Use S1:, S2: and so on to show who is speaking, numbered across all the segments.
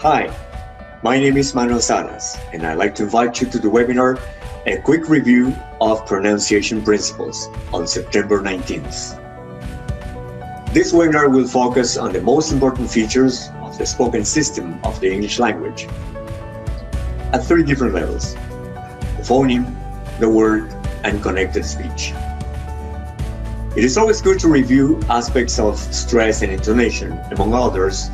S1: Hi, my name is Manuel Salas, and I'd like to invite you to the webinar, A Quick Review of Pronunciation Principles on September 19th. This webinar will focus on the most important features of the spoken system of the English language at 3 different levels: the phoneme, the word, and connected speech. It is always good to review aspects of stress and intonation, among others,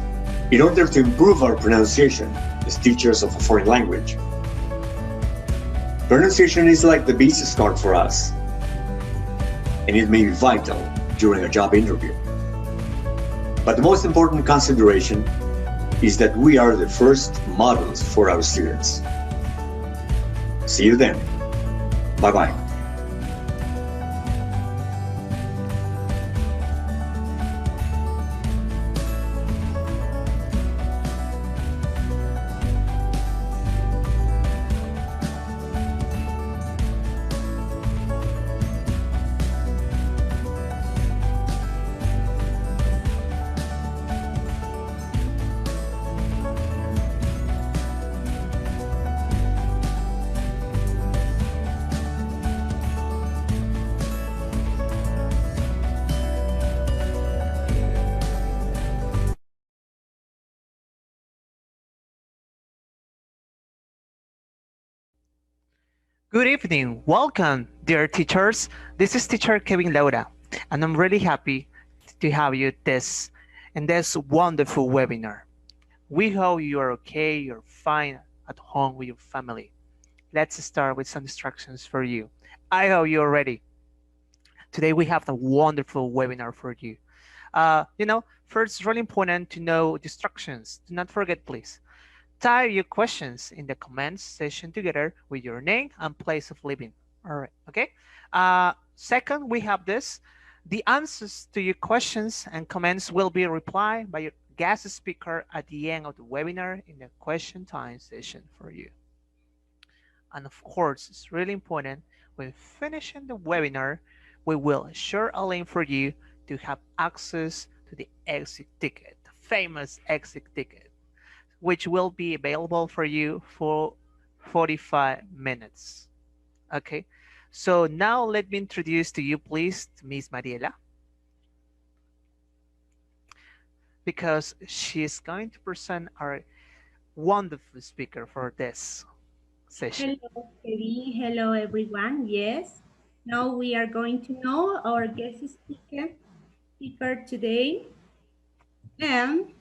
S1: in order to improve our pronunciation as teachers of a foreign language. Pronunciation is like the business card for us, and it may be vital during a job interview. But the most important consideration is that we are the first models for our students. See you then. Bye-bye.
S2: Good evening. Welcome, dear teachers. This is teacher Kevin Laura, and I'm really happy to have you in this wonderful webinar. We hope you are okay, you're fine at home with your family. Let's start with some instructions for you. I hope you're ready. Today we have a wonderful webinar for you. First, it's really important to know the instructions. Do not forget, please. Type your questions in the comments section together with your name and place of living. All right, okay. Second, we have this. The answers to your questions and comments will be replied by your guest speaker at the end of the webinar in the question time session for you. And of course, it's really important when finishing the webinar, we will share a link for you to have access to the exit ticket, the famous exit ticket, which will be available for you for 45 minutes. Okay, so now let me introduce to you, please, Miss Mariela, because she's going to present our wonderful speaker for this session.
S3: Hello, Kevin. Hello, everyone. Yes. Now we are going to know our guest speaker today. And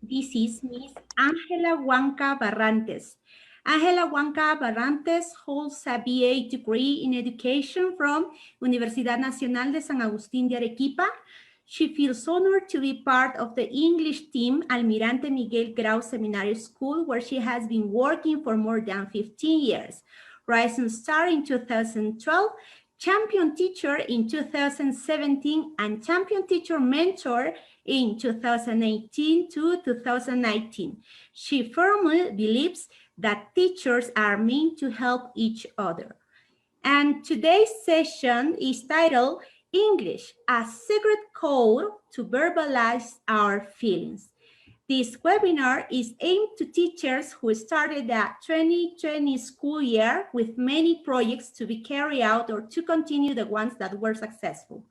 S3: this is Miss Ángela Huanca Barrantes. Ángela Huanca Barrantes holds a BA degree in education from Universidad Nacional de San Agustín de Arequipa. She feels honored to be part of the English team Almirante Miguel Grau Seminary School, where she has been working for more than 15 years. Rising Star in 2012, Champion Teacher in 2017, and Champion Teacher Mentor in 2018 to 2019. She firmly believes that teachers are meant to help each other. And today's session is titled English, a Secret Code to Verbalize Our Feelings. This webinar is aimed to teachers who started the 2020 school year with many projects to be carried out or to continue the ones that were successful.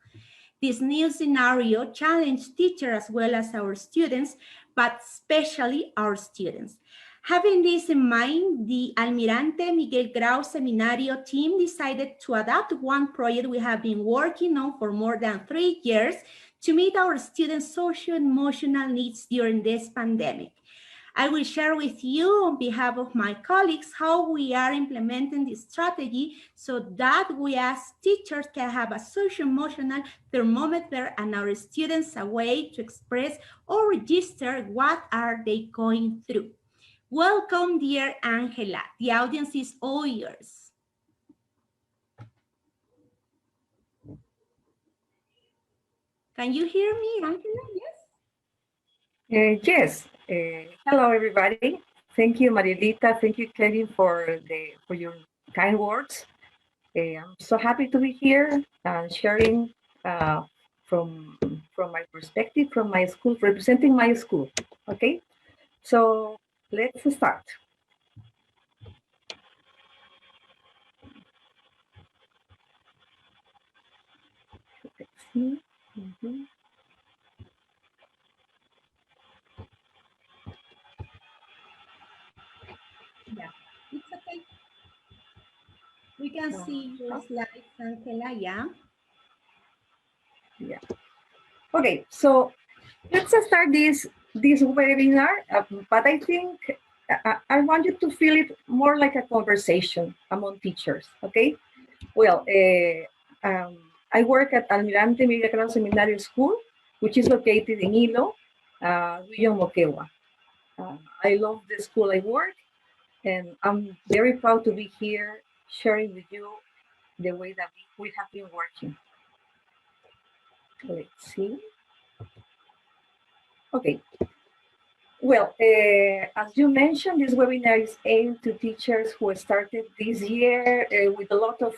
S3: This new scenario challenged teachers as well as our students, but especially our students. Having this in mind, the Almirante Miguel Grau Seminario team decided to adapt one project we have been working on for more than 3 years to meet our students' socio-emotional needs during this pandemic. I will share with you on behalf of my colleagues how we are implementing this strategy so that we as teachers can have a socio-emotional thermometer and our students a way to express or register what are they going through. Welcome, dear Angela. The audience is all yours. Can you hear me, Angela?
S4: Yes? Yes. Hello, everybody. Thank you, Marielita. Thank you, Kevin, for your kind words. I'm so happy to be here and sharing from my perspective, from my school, representing my school. Okay. So let's start. Let's see. Mhm.
S3: Yeah, it's okay. We can see your slides, Angela, yeah?
S4: Yeah. Okay, so let's start this webinar, but I think I want you to feel it more like a conversation among teachers, okay? Well, I work at Almirante Miguel Grado Seminary School, which is located in Hilo, Region Moquegua. I love the school I work, and I'm very proud to be here sharing with you the way that we have been working. Let's see. Okay. Well, as you mentioned, this webinar is aimed to teachers who started this year with a lot of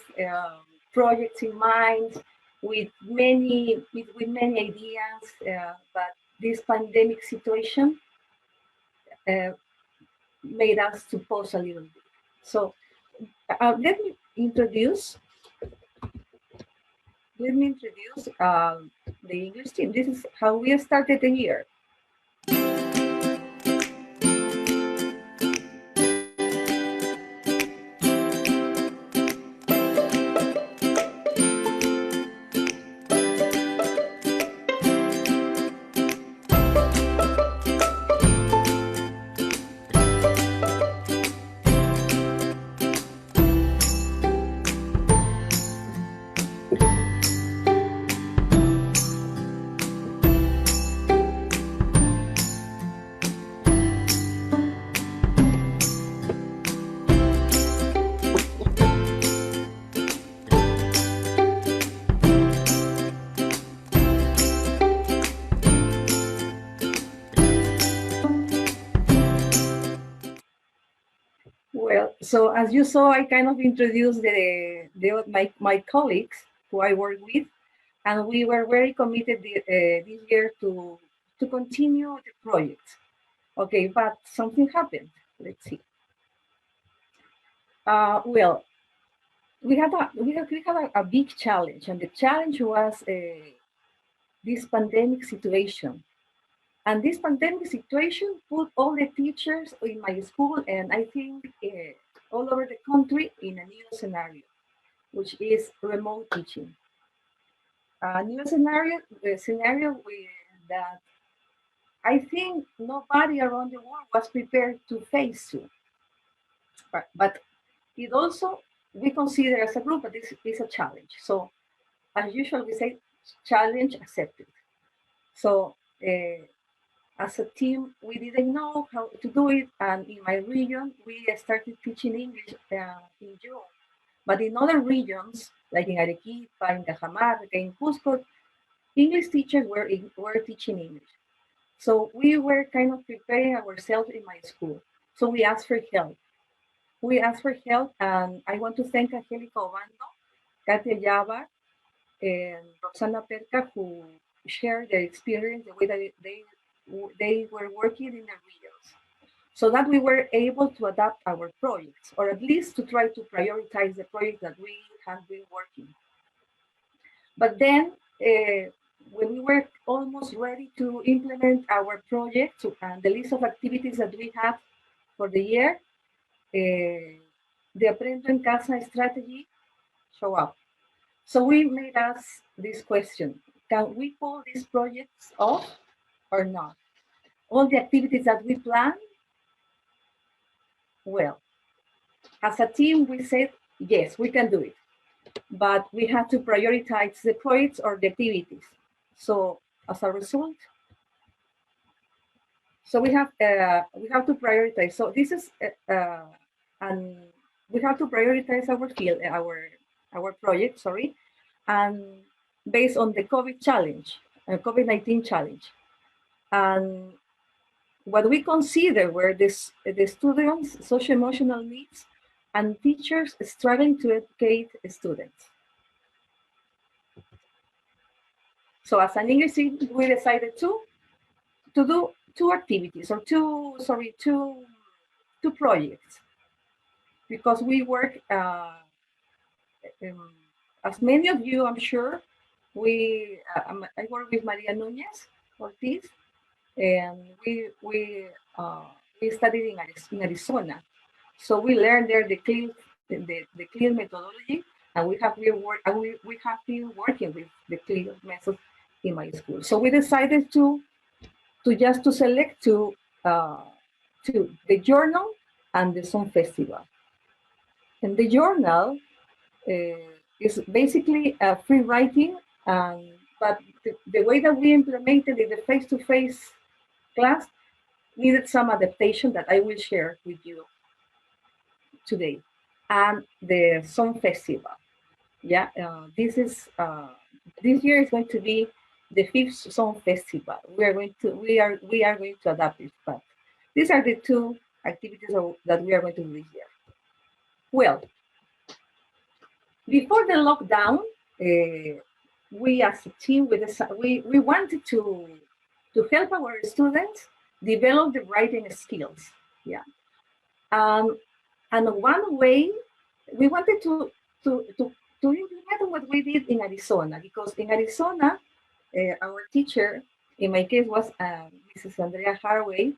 S4: projects in mind, with many ideas, but this pandemic situation made us to pause a little bit. So let me introduce the English team. This is how we started the year. Well, so as you saw, I kind of introduced my colleagues who I work with, and we were very committed this year to continue the project. Okay, but something happened. Let's see. Well, we had a big challenge, and the challenge was this pandemic situation. And this pandemic situation put all the teachers in my school, and I think all over the country, in a new scenario, which is remote teaching. A new scenario that I think nobody around the world was prepared to face to. But it also, we consider as a group that this is a challenge. So as usual, we say challenge accepted. So as a team, we didn't know how to do it. And in my region, we started teaching English in June. But in other regions, like in Arequipa, in Cajamarca, in Cusco, English teachers were teaching English. So we were kind of preparing ourselves in my school. So we asked for help. And I want to thank Angelica Obando, Katia Java, and Roxana Perca, who shared their experience, the way that they were working in the regions, so that we were able to adapt our projects, or at least to try to prioritize the project that we have been working. But then, when we were almost ready to implement our project and the list of activities that we had for the year, the Aprendo en Casa strategy showed up. So we made us this question: can we pull these projects off or not? All the activities that we planned, well, as a team, we said, yes, we can do it. But we have to prioritize the projects or the activities. So as a result, so we have to prioritize. So this is, and we have to prioritize our field, our project, sorry, and based on the COVID-19 challenge. And what we consider were the students' socio-emotional needs and teachers struggling to educate students. So as an English team, we decided to do two activities, or two two projects because we work, as many of you, I'm sure, I work with Maria Nunez Ortiz, and we studied in Arizona. So we learned there the clear methodology, and we have been working with the clear method in my school. So we decided to select uh, the journal and the song festival. And the journal is basically free writing, but the way that we implemented in the face-to-face class needed some adaptation that I will share with you today. And the song festival. Yeah, this year is going to be the fifth song festival. We are going to adapt it, but these are the two activities that we are going to do this year. Well, before the lockdown, we as a team we wanted to help our students develop the writing skills. Yeah, and one way we wanted to implement what we did in Arizona, because in Arizona, our teacher, in my case, was Mrs. Andrea Harway.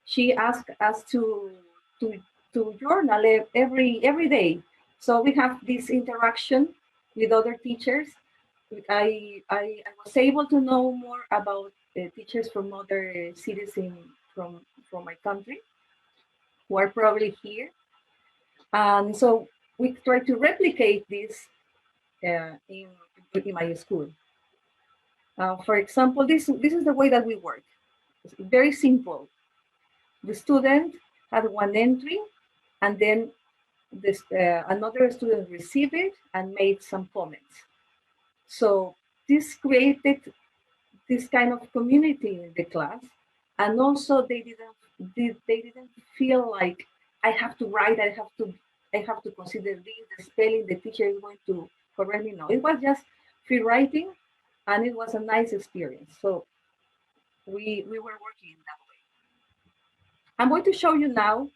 S4: She asked us to to journal every day. So we have this interaction with other teachers. I was able to know more about teachers from other cities from my country who are probably here. And so we try to replicate this in my school. For example, this is the way that we work. It's very simple. The student had one entry, and then another student received it and made some comments. So this created this kind of community in the class, and also they didn't feel like I have to write, I have to consider this, the spelling, the teacher is going to correct me. No, it was just free writing, and it was a nice experience. So we were working in that way. I'm going to show you now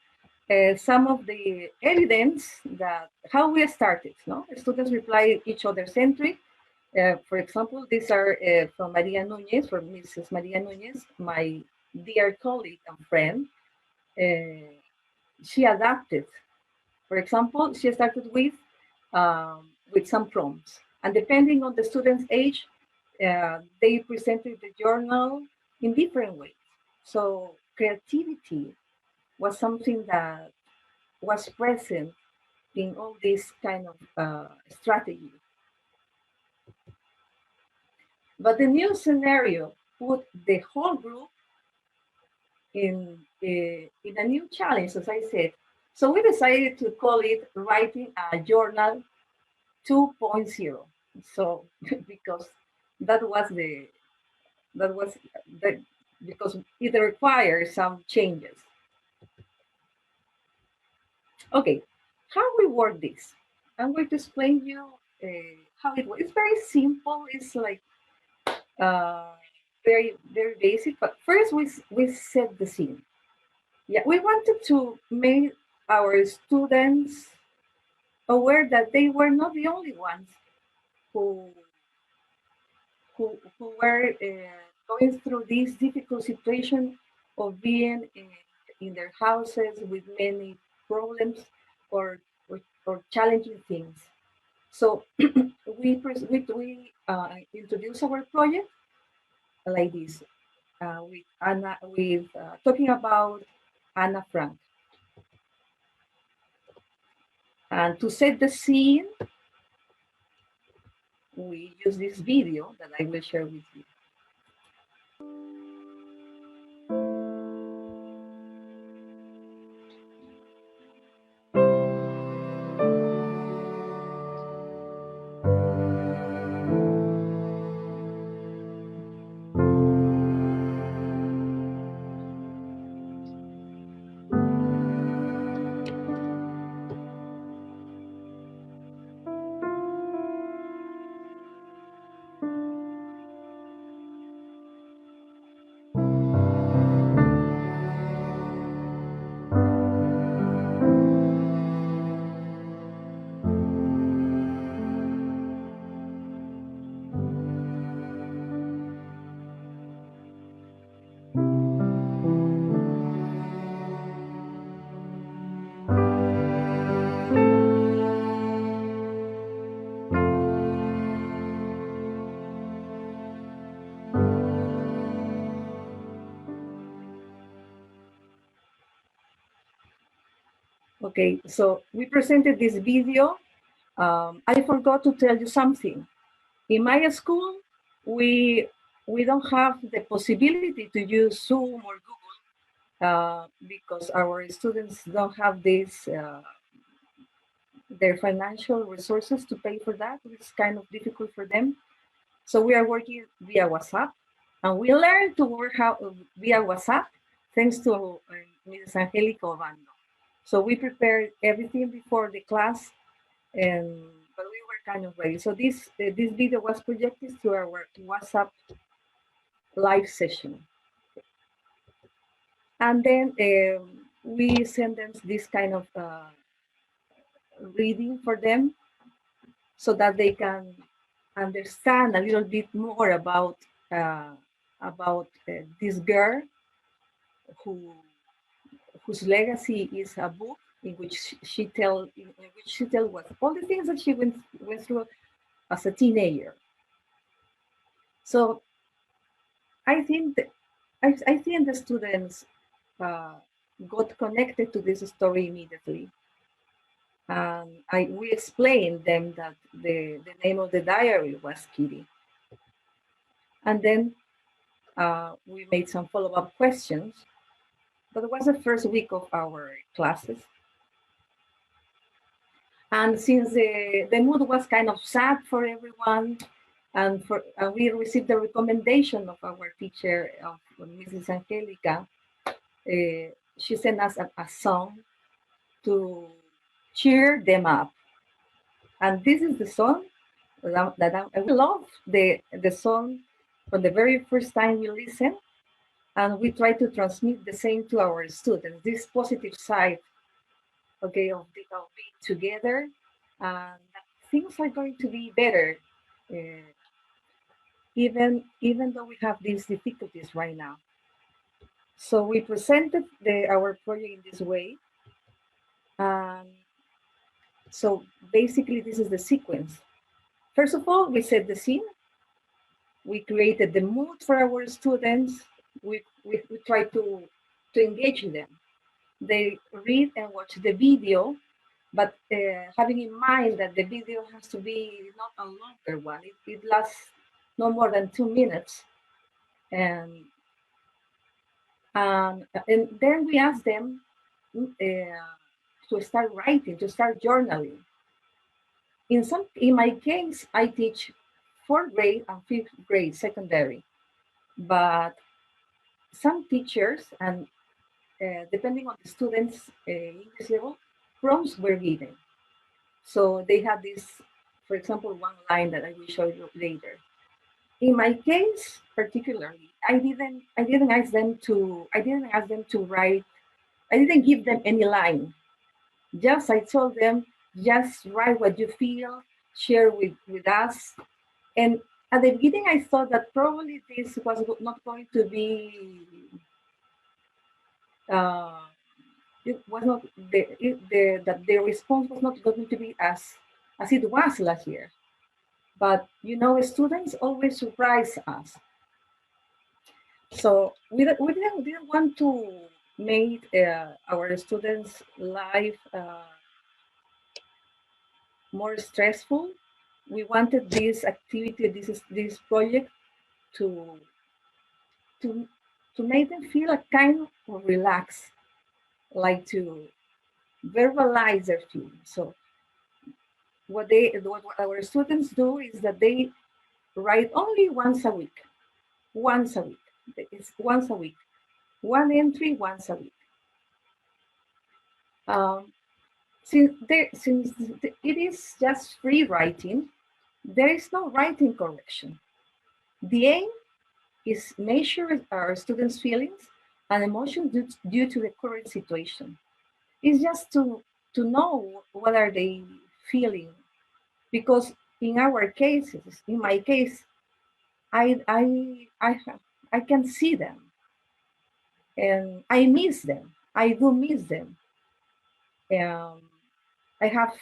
S4: some of the evidence that how we started. No, students reply each other's entry. For example, these are from Maria Nunez, from Mrs. Maria Nunez, my dear colleague and friend. She adapted. For example, she started with some prompts, and depending on the student's age, they presented the journal in different ways. So creativity was something that was present in all this kind of strategy. But the new scenario put the whole group in a new challenge, as I said. So we decided to call it Writing a Journal 2.0. So because that was the because it requires some changes. Okay, how we work this? I'm going to explain you how it works. It's very simple. It's like uh, very basic. But first, we set the scene. Yeah, we wanted to make our students aware that they were not the only ones who who were going through this difficult situation of being in their houses with many problems or or challenging things. So we introduce our project like this with Anna, with talking about Anna Frank. And to set the scene, we use this video that I will share with you. Okay, so we presented this video. I forgot to tell you something. In my school, we don't have the possibility to use Zoom or Google because our students don't have this their financial resources to pay for that. It's kind of difficult for them. So we are working via WhatsApp, and we learned to work via WhatsApp thanks to Mrs. Angelica Obando. So we prepared everything before the class, and but we were kind of ready. So this video was projected to our WhatsApp live session, and then we send them this kind of reading for them so that they can understand a little bit more uh, about this girl who whose legacy is a book in which she tell what all the things that she went through as a teenager. So I think I think the students uh, got connected to this story immediately. We explained them that the name of the diary was Kitty. And then we made some follow-up questions. But it was the first week of our classes. And since the mood was kind of sad for everyone, and we received the recommendation of our teacher, of Mrs. Angelica, she sent us a song to cheer them up. And this is the song that I love the song from the very first time we listen, and we try to transmit the same to our students. This positive side, okay, of being together, and things are going to be better, uh, even though we have these difficulties right now. So we presented our project in this way. So basically, this is the sequence. First of all, we set the scene. We created the mood for our students. We try to engage them. They read and watch the video, but having in mind that the video has to be not a longer one. It lasts no more than 2 minutes. And then we ask them to start writing, to start journaling. In my case, I teach fourth grade and fifth grade secondary, but some teachers, and depending on the students' English level, prompts were given. So they had this, for example, one line that I will show you later. In my case, particularly, I didn't ask them to write. I didn't give them any line. Just I told them, just write what you feel, share with us. And at the beginning, I thought that probably this was not going to be. It was not that the response was not going to be as it was last year. But students always surprise us. So we didn't want to make our students' life more stressful. We wanted this activity, this project, to to to make them feel a kind of relax, like to verbalize their feelings. So what our students do is that they write only once a week. Once a week. It's once a week. One entry once a week. Um, since it is just free writing, there is no writing correction. The aim is measure our students' feelings and emotions due to the current situation. It's just to know what are they feeling, because in our cases, in my case, I I I I can see them and I miss them. I do miss them. Um, I have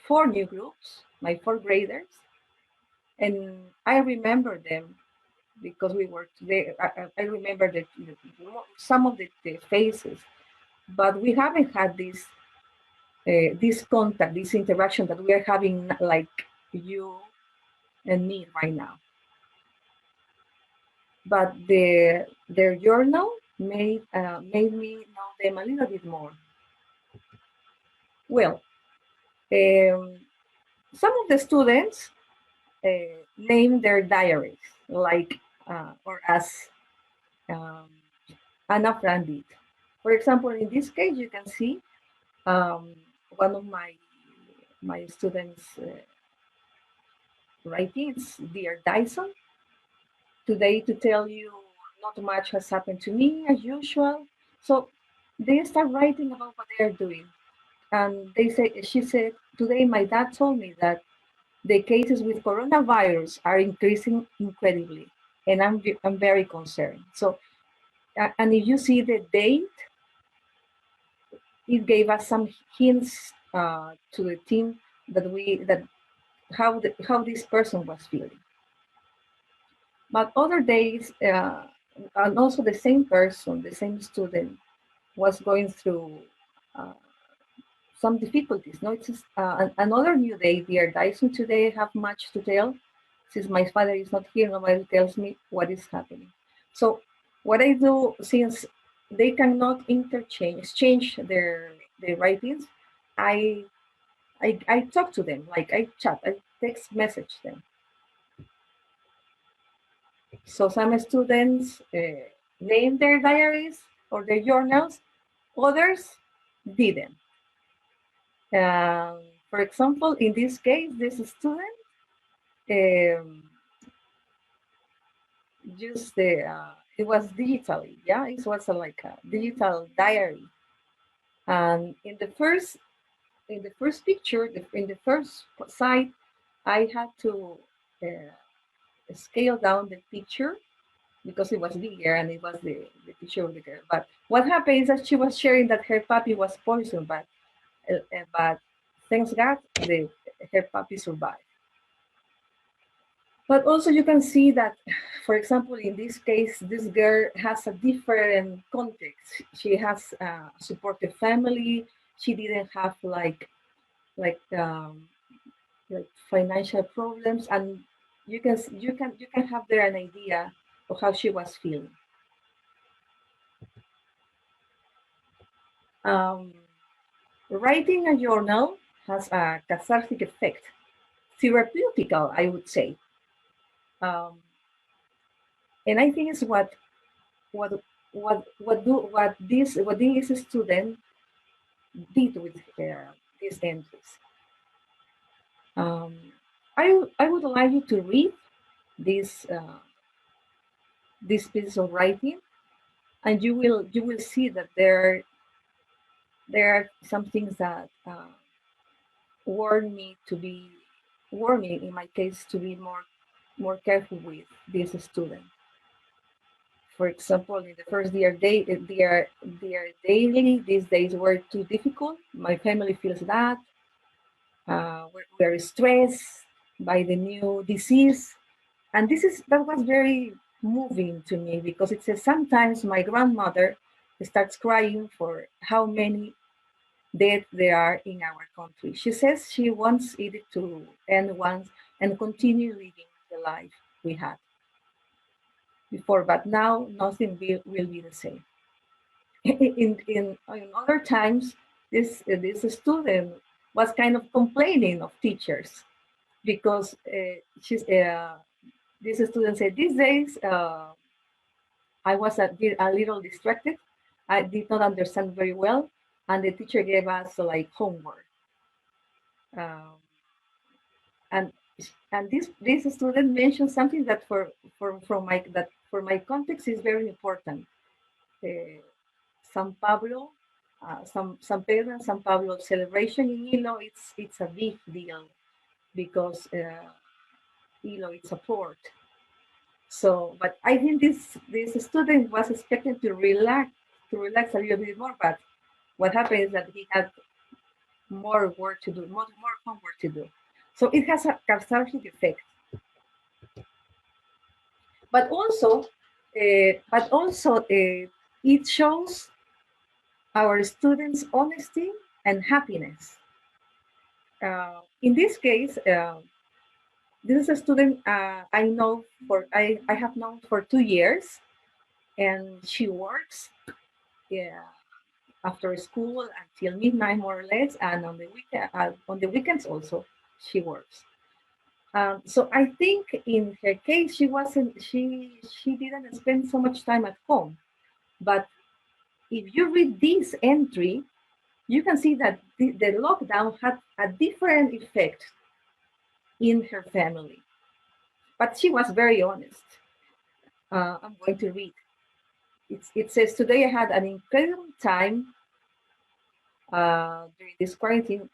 S4: 4 new groups, my fourth graders, and I remember them because we worked there. I remember some of the faces, but we haven't had this contact, this interaction that we are having, like you and me right now. But their journal made me know them a little bit more. Well, some of the students name their diaries like or as um, Anna Fran did. For example, in this case, you can see one of my students' writings, Dear Dyson. Today, to tell you, not much has happened to me as usual. So they start writing about what they are doing. And she said, today my dad told me that the cases with coronavirus are increasing incredibly, and I'm very concerned. So, and if you see the date, it gave us some hints to the team that how this person was feeling. But other days, and also the same person, the same student, was going through uh, some difficulties. No, it's just, another new day. Dear Dyson, today I have much to tell. Since my father is not here, nobody tells me what is happening. So what I do, since they cannot exchange their writings, I, I talk to them, like I chat, I text message them. So some students name their diaries or their journals, others didn't. For example, in this case, this student um, used it was digitally, yeah, it was like a digital diary. And in the first picture, in the first side, I had to scale down the picture because it was bigger and it was the picture of the girl. But what happened is that she was sharing that her puppy was poisoned, but thanks God, her puppy survived. But also you can see that, for example, in this case, this girl has a different context. She has a supportive family. She didn't have like um, like financial problems, and you can have there an idea of how she was feeling. Um, Writing a journal has a cathartic effect, therapeutical, I would say. Um, and I think it's what what this student did with these entries. Um, I would like you to read this this piece of writing, and you will see that there are some things that warn me to be warn me in my case to be more careful with this student. For example, in the first their daily, these days were too difficult. My family feels that. We're stressed by the new disease. And that was very moving to me because it says sometimes my grandmother starts crying for how many deaths there are in our country. She says she wants it to end once and continue living the life we had before, but now nothing will be the same. In other times, this student was kind of complaining of teachers because this student said these days I was a little distracted. I did not understand very well, and the teacher gave us like homework. Um, and this student mentioned something that for my context is very important. Uh, San Pablo, San Pedro and San Pablo celebration in Ilo, it's a big deal because Ilo it's a port. So, but I think this student was expected to relax a little bit more. But what happened is that he had more work to do, more homework to do. So it has a cathartic effect. But also it shows our students' honesty and happiness. In this case, this is a student I have known for 2 years, and she works after school until midnight more or less, and on the weekends also she works. So I think in her case she didn't spend so much time at home. But if you read this entry, you can see that the lockdown had a different effect in her family. But she was very honest. I'm going to read. It says, today I had an incredible time during this quarantine.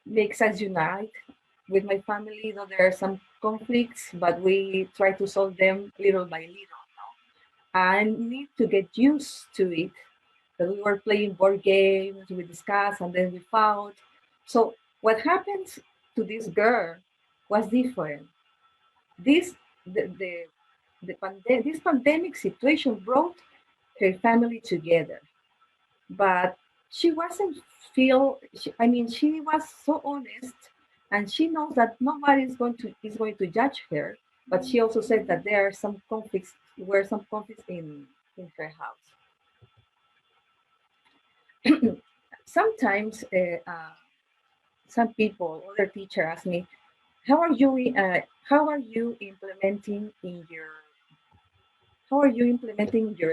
S4: Makes us unite with my family, though there are some conflicts, but we try to solve them little by little. I need to get used to it. That we were playing board games, we discussed, and then we fought. So what happens to this girl was different. This this pandemic situation brought her family together, but she wasn't she was so honest, and she knows that nobody is going to judge her. But she also said that there are some conflicts in her house. Sometimes some people, other teacher ask me, how are you implementing in your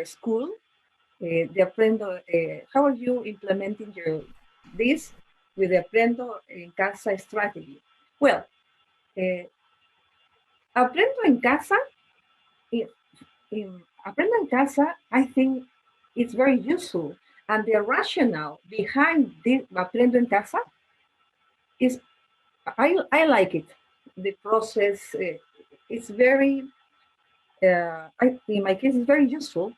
S4: school the aprendo how are you implementing this with the aprendo en casa strategy? Well, uh, aprendo en casa aprendo en casa, I think it's very useful, and the rationale behind this aprendo en casa is I like it. The process is very in my case, it's very useful.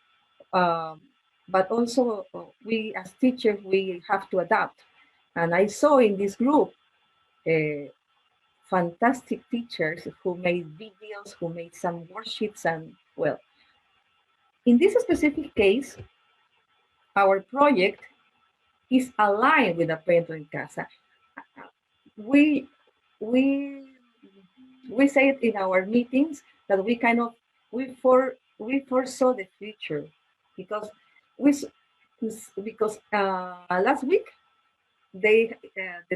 S4: Um, but also, we as teachers, we have to adapt. And I saw in this group fantastic teachers who made videos, who made some worksheets, and well, in this specific case, our project is aligned with Aprendo en Casa. We we we say it in our meetings that we foresaw the future, because we because last week the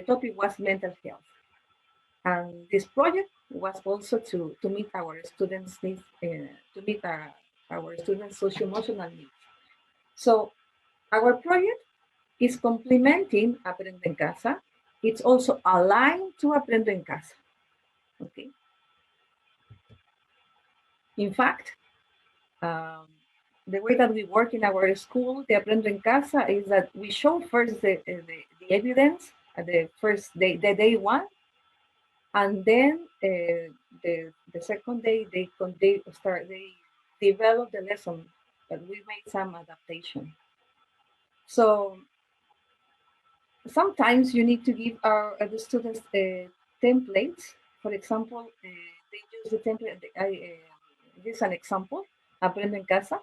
S4: topic was mental health, and this project was also to meet our students' needs, to meet our students' social emotional needs. So our project is complementing Aprendo en Casa. It's also aligned to Aprendo en Casa. Okay. In fact, the way that we work in our school, the Aprendo en Casa, is that we show first the evidence at the first day, the day one, and then the second day they develop the lesson, but we made some adaptation. So sometimes you need to give the students templates. For example, they use the template. This is an example. Aprendo en Casa.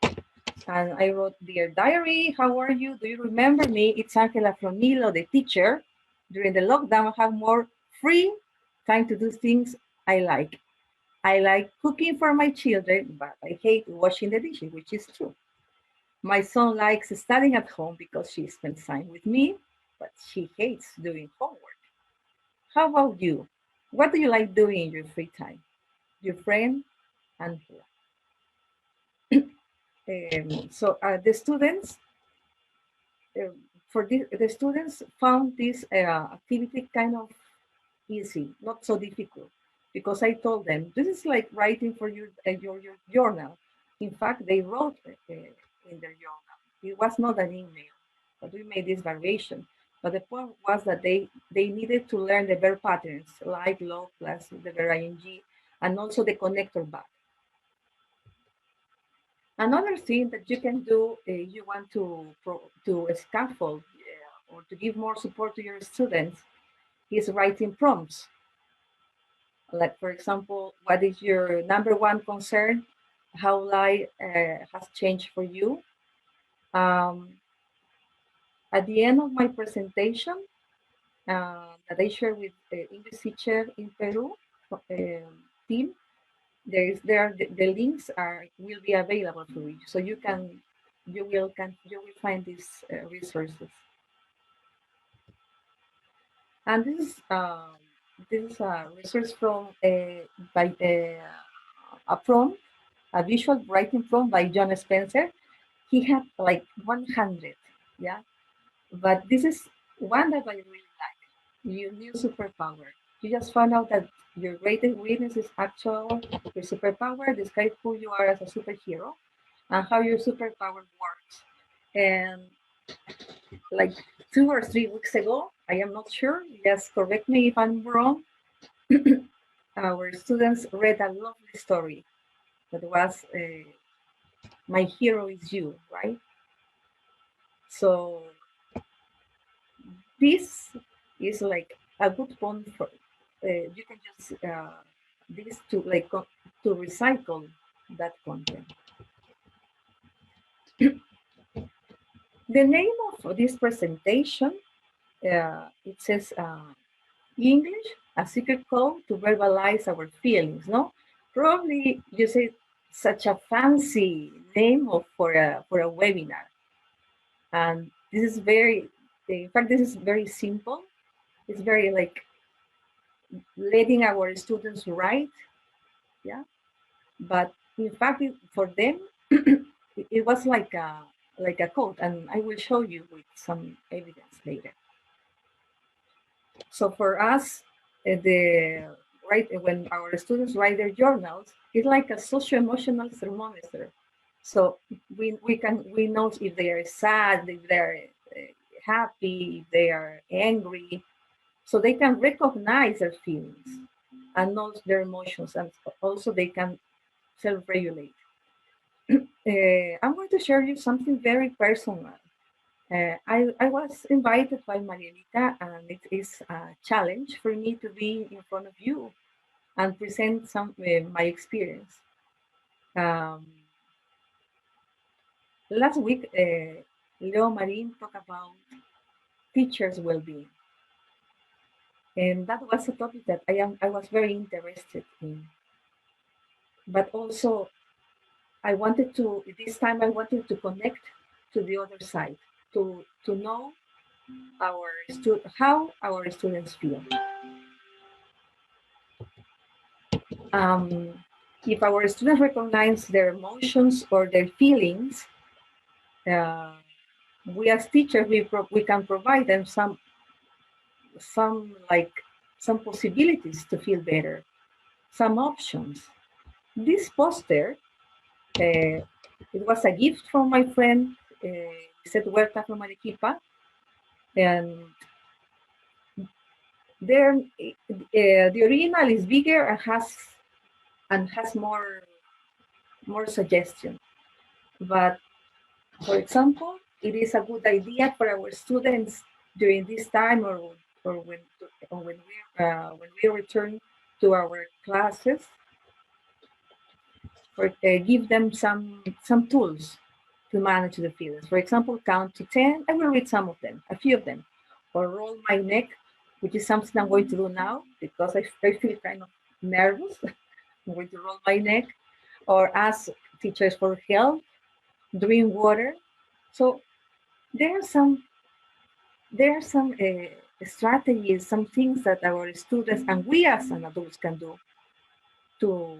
S4: And I wrote, dear diary, how are you? Do you remember me? It's Angela from Milo, the teacher. During the lockdown, I have more free time to do things I like. I like cooking for my children, but I hate washing the dishes, which is true. My son likes studying at home because she spends time with me, but she hates doing homework. How about you? What do you like doing in your free time? Your friend, Angela. So the students, the students found this activity kind of easy, not so difficult, because I told them this is like writing for your journal. In fact, they wrote in their journal. It was not an email, but we made this variation. But the point was that they needed to learn the verb patterns, like, love, plus the verb ing, and also the connector back. Another thing that you can do, you want to scaffold or to give more support to your students, is writing prompts. Like, for example, what is your number one concern? How life has changed for you? At the end of my presentation that I share with the English teacher in Peru team, the links will be available for you, so you will find these resources. And this is a resource from by a prompt, a visual writing prompt by John Spencer. He had like 100, yeah. But this is one that I really like. Your new superpower. You just found out that your greatest weakness is actual your superpower. Describe who you are as a superhero and how your superpower works. And like 2 or 3 weeks ago, I am not sure, just correct me if I'm wrong, our students read a lovely story that was My Hero is You, right? So this is like a good point for, you can just, this to like, to recycle that content. The name of this presentation, it says English, a secret code to verbalize our feelings, no? Probably you say such a fancy name for a webinar. And this is very, in fact, this is very simple. It's very like letting our students write, yeah. But in fact, for them, it was like a code, and I will show you with some evidence later. So for us, when our students write their journals, it's like a socio-emotional thermometer. So we know if they are sad, if they are happy, if they are angry, so they can recognize their feelings and know their emotions, and also they can self-regulate. I'm going to share you something very personal. I was invited by Marielita, and it is a challenge for me to be in front of you and present some my experience. Last week, Leo Marin talked about teachers' well-being, and that was a topic that I was very interested in. But also, this time I wanted to connect to the other side, to know how our students feel. If our students recognize their emotions or their feelings, we as teachers, we can provide them some possibilities to feel better, some options. This poster, it was a gift from my friend, Seth Huerta from Arequipa, and the original is bigger and has more suggestion. But for example, it is a good idea for our students during this time or when we return to our classes, give them some tools to manage the feelings. For example, count to 10. I will read some of them, a few of them, or roll my neck, which is something I'm going to do now because I feel kind of nervous. I'm going to roll my neck, or ask teachers for help, drink water. So there are some strategies, some things that our students and we as an adults can do to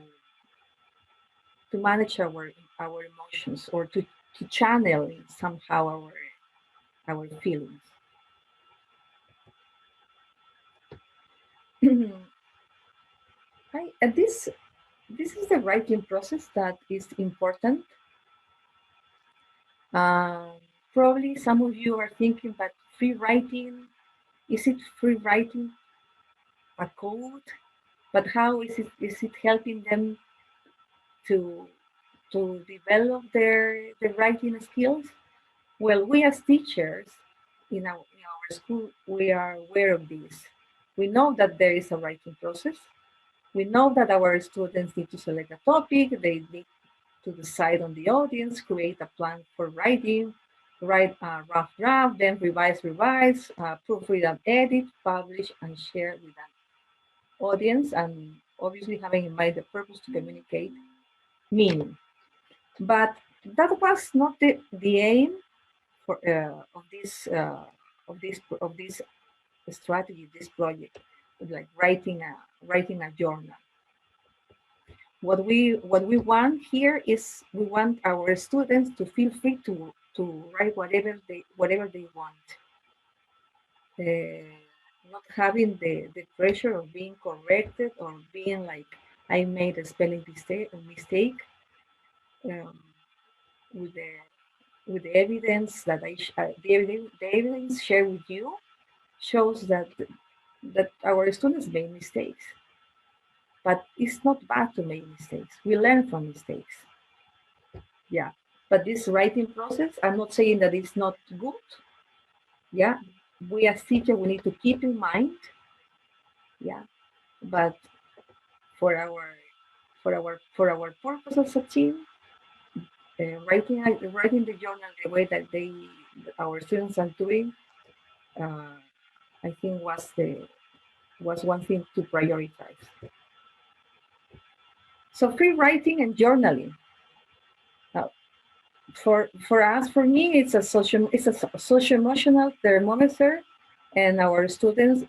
S4: manage our emotions, or to channel somehow our feelings. This is the writing process that is important. Probably some of you are thinking, but free writing, is it free writing a code? But how is it helping them to develop their writing skills? Well, we as teachers in our school, we are aware of this. We know that there is a writing process. We know that our students need to select a topic, they need to decide on the audience, create a plan for writing, write a rough draft, then revise, proofread and edit, publish and share with an audience, and obviously having in mind the purpose to communicate meaning. But that was not the aim for of this strategy, this project, like writing a journal. What we want here is we want our students to feel free to write whatever they want, not having the pressure of being corrected or being like I made a spelling mistake. Um, with the evidence that the evidence shared with you shows that our students made mistakes, but it's not bad to make mistakes. We learn from mistakes. Yeah, but this writing process, I'm not saying that it's not good. Yeah, we as teachers we need to keep in mind. Yeah, but for our purpose as a team, writing the journal the way that our students are doing, uh, I think was one thing to prioritize. So free writing and journaling. Uh, for me, it's a social emotional thermometer, and our students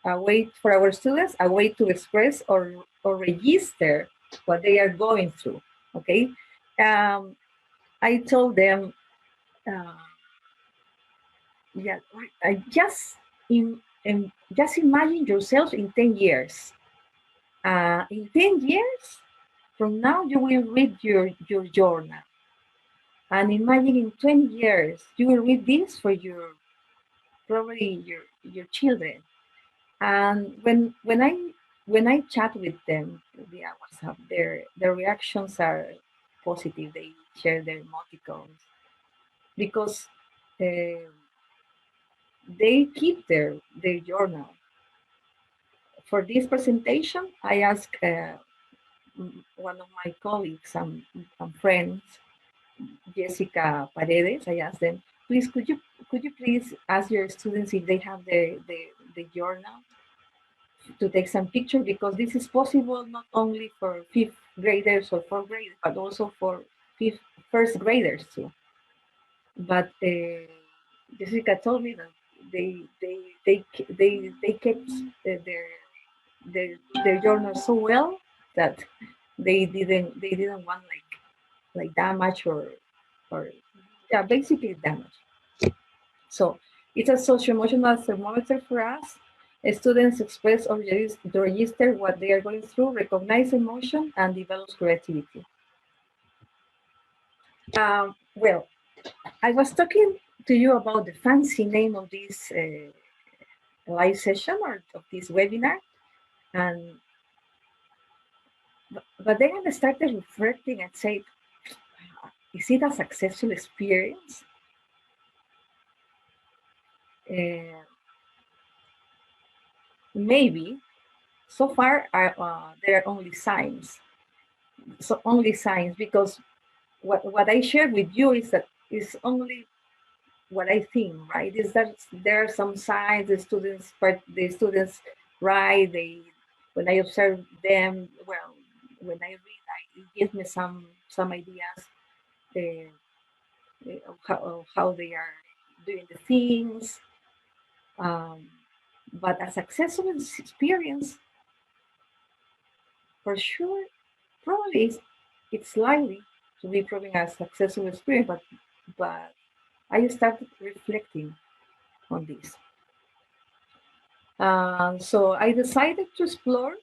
S4: a way to express or register what they are going through. Okay, I told them, uh, yeah, I just imagine yourself in 10 years. In 10 years from now, you will read your journal. And imagine in 20 years, you will read this for probably your children. And when I chat with them via WhatsApp, their reactions are positive. They share their emoticons because uh, they keep their journal. For this presentation, I asked one of my colleagues and friends, Jessica Paredes. I asked them, please, could you please ask your students if they have the journal to take some picture, because this is possible not only for fifth graders or fourth graders, but also for first graders too. But Jessica told me that they kept their journal so well that they didn't want like damage or yeah, basically damage. So it's a social emotional thermometer for us. Students express or register what they are going through, recognize emotion, and develop creativity. Well, I was talking to you about the fancy name of this live session or of this webinar, and but then I started reflecting and said, is it a successful experience? Uh, Maybe. So far, there are only signs. So only signs, because what I share with you is only what I think, right? Is that there are some signs the students write, when I observe them, well, when I read, it gives me some ideas of how they are doing the things. But a successful experience, for sure, probably it's likely to be proving a successful experience, but I started reflecting on this. So I decided to explore,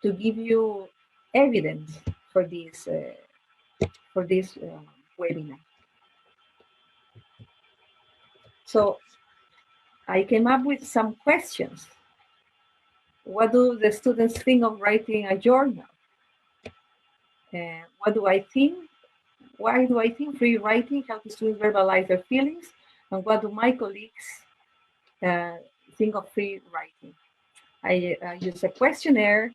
S4: to give you evidence for this webinar. So I came up with some questions. What do the students think of writing a journal? What do I think? Why do I think free writing helps students verbalize their feelings? And what do my colleagues think of free writing? I use a questionnaire,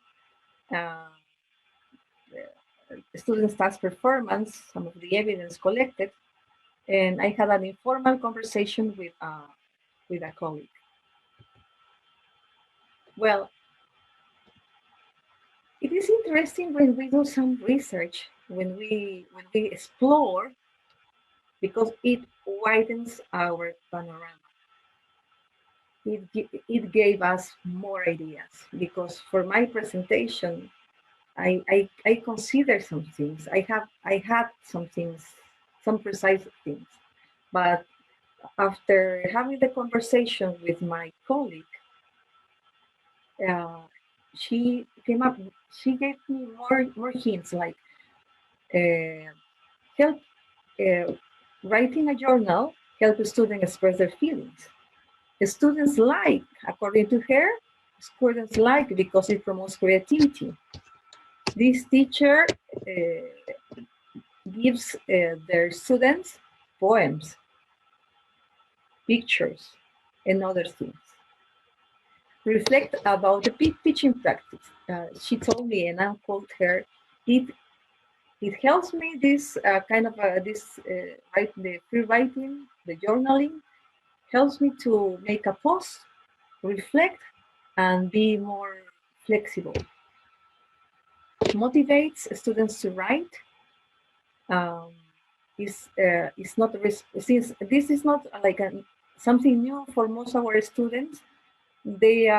S4: students' task performance, some of the evidence collected, and I had an informal conversation with a colleague. Well, it is interesting when we do some research, when we explore, because it widens our panorama. It gave us more ideas, because for my presentation, I consider some things. I had some things, some precise things, but after having the conversation with my colleague, uh, she came up. She gave me more hints, like help writing a journal help students express their feelings. The students like, according to her, students like because it promotes creativity. This teacher gives their students poems, pictures, and other things. Reflect about the teaching practice. She told me, and I'll quote her, it helps me this the free writing, the journaling, helps me to make a post, reflect, and be more flexible. Motivates students to write. Is not since this is not like something new for most of our students. They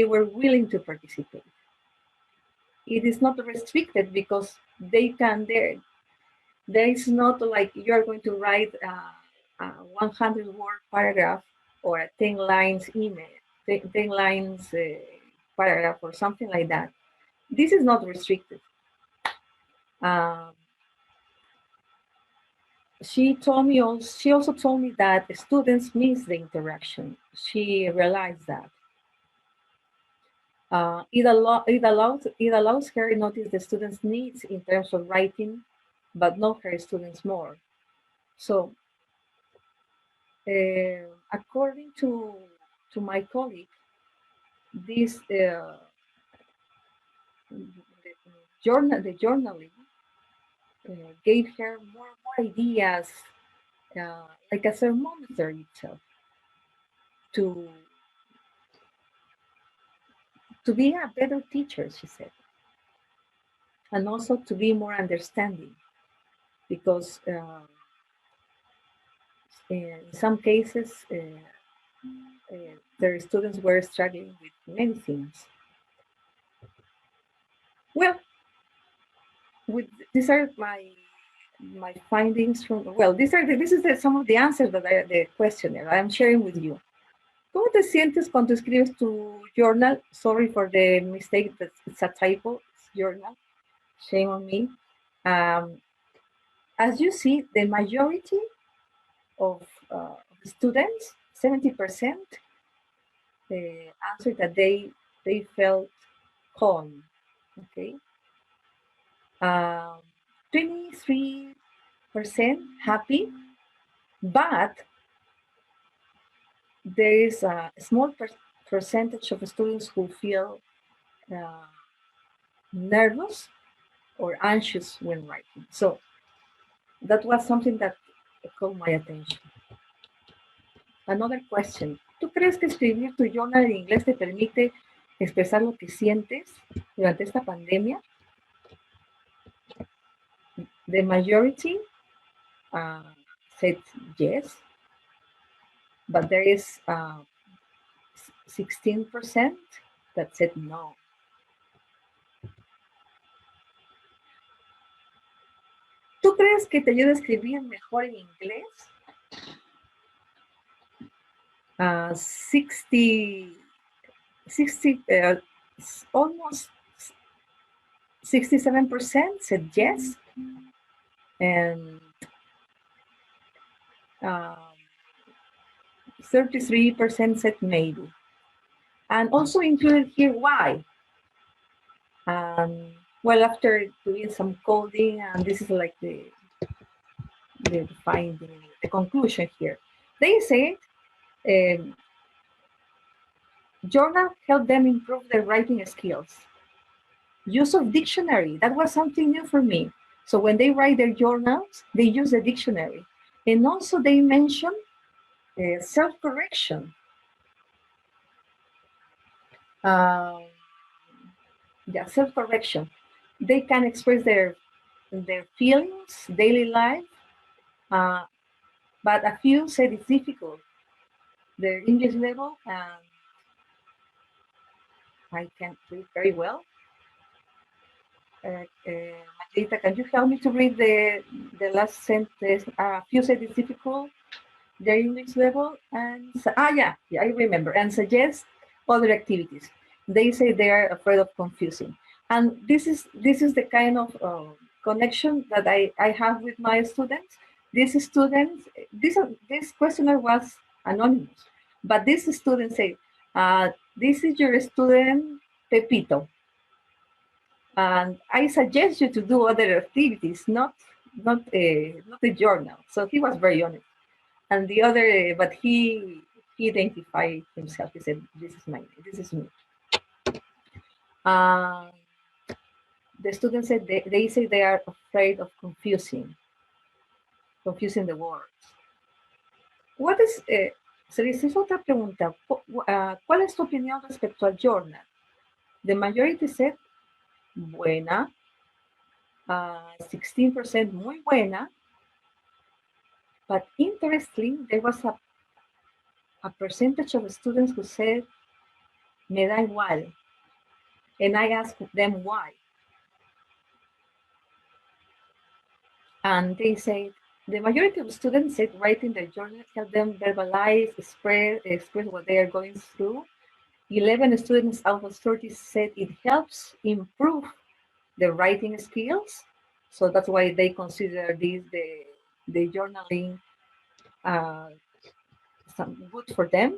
S4: were willing to participate. It is not restricted because they can. There is not like you are going to write a 100-word paragraph or a 10 lines email, 10 lines paragraph or something like that. This is not restricted. She also told me that students miss the interaction. She realized that. It allows her to notice the students' needs in terms of writing, but know her students more. So, according to my colleague, this the journaling gave her more ideas, like a thermometer itself, to be a better teacher, she said, and also to be more understanding, because in some cases their students were struggling with many things. Well, these are my findings from. Well, this is some of the answers that the questionnaire I'm sharing with you. ¿Cómo te sientes cuando escribes tu journal? Sorry for the mistake, it's a typo. It's journal. Shame on me. As you see, the majority of students, 70%, answered that they felt calm. Okay. 23% happy, but there is a small percentage of students who feel nervous or anxious when writing. So that was something that caught my attention. Another question. ¿Tú crees que escribir tu journal en inglés te permite expresar lo que sientes durante esta pandemia? The majority said yes, but there is 16% that said no. ¿Tú crees que te ayuda a escribir mejor en inglés? 67% said yes, and 33% said maybe. And also included here why. Well, after doing some coding, and this is like the finding, the conclusion here. They said journal helped them improve their writing skills. Use of dictionary, that was something new for me. So when they write their journals, they use the dictionary. And also they mention self-correction. Yeah, self-correction. They can express their feelings, daily life, but a few said it's difficult. Their English level, and I can't read very well. Margarita, can you help me to read the last sentence? A few said it's difficult, their English level, and yeah, I remember, and suggest other activities. They say they are afraid of confusing, and this is the kind of connection that I have with my students. These students, this questionnaire was anonymous, but these students say, "This is your student Pepito, and I suggest you to do other activities, not a journal." So he was very honest. And the other, but he identified himself. He said, "This is this is me." Uh, the students said they say they are afraid of confusing the words. What is, se les hizo otra pregunta, ¿cuál es tu opinión respecto al journal? The majority said, buena, 16% muy buena, but interestingly, there was a percentage of students who said, me da igual. And I asked them why. And they said, the majority of students said writing their journal help them verbalize, express what they are going through. 11 students out of 30 said it helps improve their writing skills. So that's why they consider this the journaling good for them.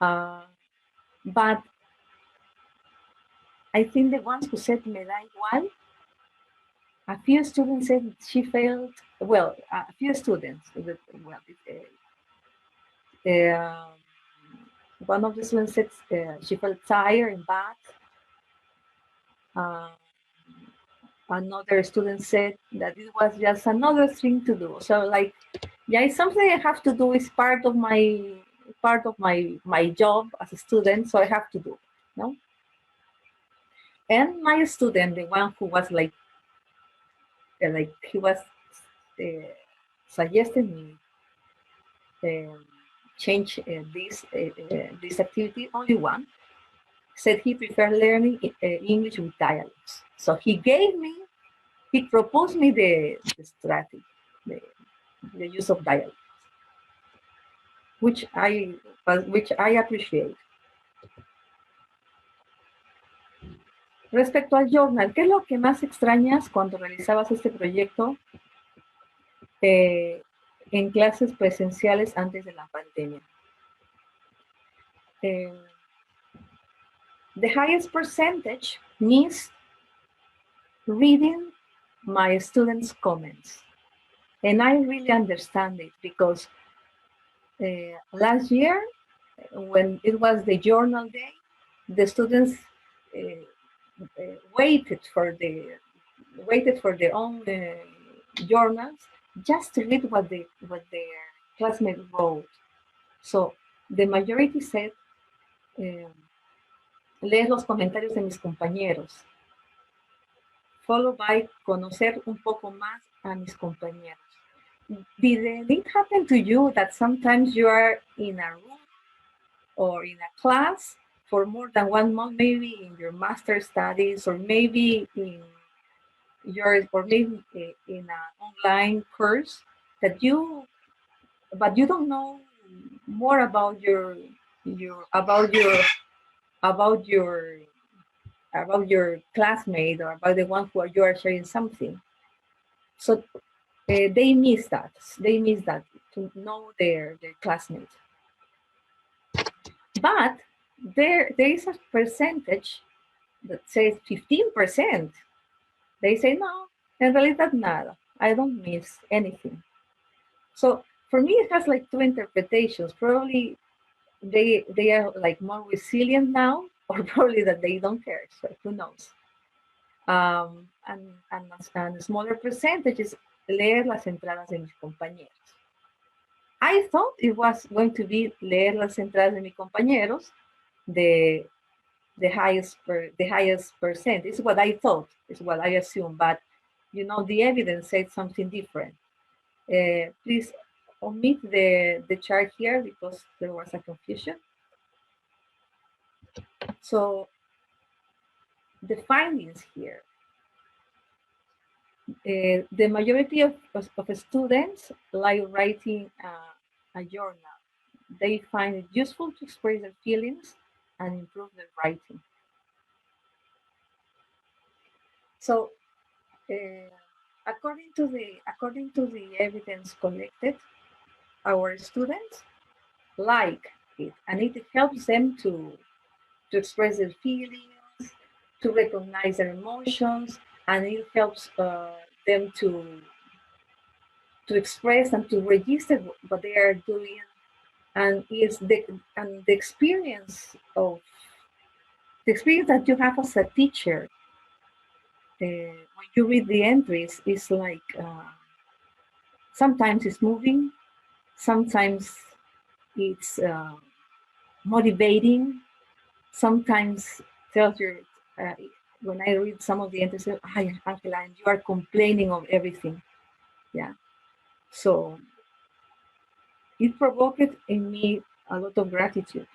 S4: But I think the ones who said me da igual, a few students said she felt, well, a few students, one of the students said she felt tired and bad. Another student said that it was just another thing to do. So like, yeah, it's something I have to do. It's part of my job as a student, so I have to do, no? And my student, the one who was like he was suggesting me change this activity. Only one said he preferred learning English with dialogues. So he proposed me the strategy, the use of dialogues, which I appreciate. Respecto al journal, ¿qué es lo que más extrañas cuando realizabas este proyecto en clases presenciales antes de la pandemia? The highest percentage means reading my students' comments. And I really understand it because last year, when it was the journal day, the students waited for their own journals just to read what their classmates wrote. So the majority said, leer los comentarios de mis compañeros, followed by conocer un poco más a mis compañeros. Did it happen to you that sometimes you are in a room or in a class for more than 1 month, maybe in your master's studies, or maybe in an online course but you don't know more about your classmate or about the one who you are sharing something. So they miss that. They miss that to know their classmates. But there is a percentage that says 15%. They say, no, en realidad nada. I don't miss anything. So for me, it has like two interpretations. Probably they are like more resilient now, or probably that they don't care. So who knows? And a smaller percentage is leer las entradas de mis compañeros. I thought it was going to be leer las entradas de mis compañeros, the highest percent. It's what I thought, it's what I assumed, but you know, the evidence said something different. Please omit the chart here because there was a confusion. So the findings here, the majority of students like writing a journal. They find it useful to express their feelings and improve their writing. So according to the evidence collected, our students like it, and it helps them to express their feelings, to recognize their emotions, and it helps them to express and to register what they are doing, and the experience that you have as a teacher when you read the entries is like sometimes it's moving, sometimes it's motivating, sometimes tells you when I read some of the entries, hi Angela, and you are complaining of everything. Yeah, so it provoked in me a lot of gratitude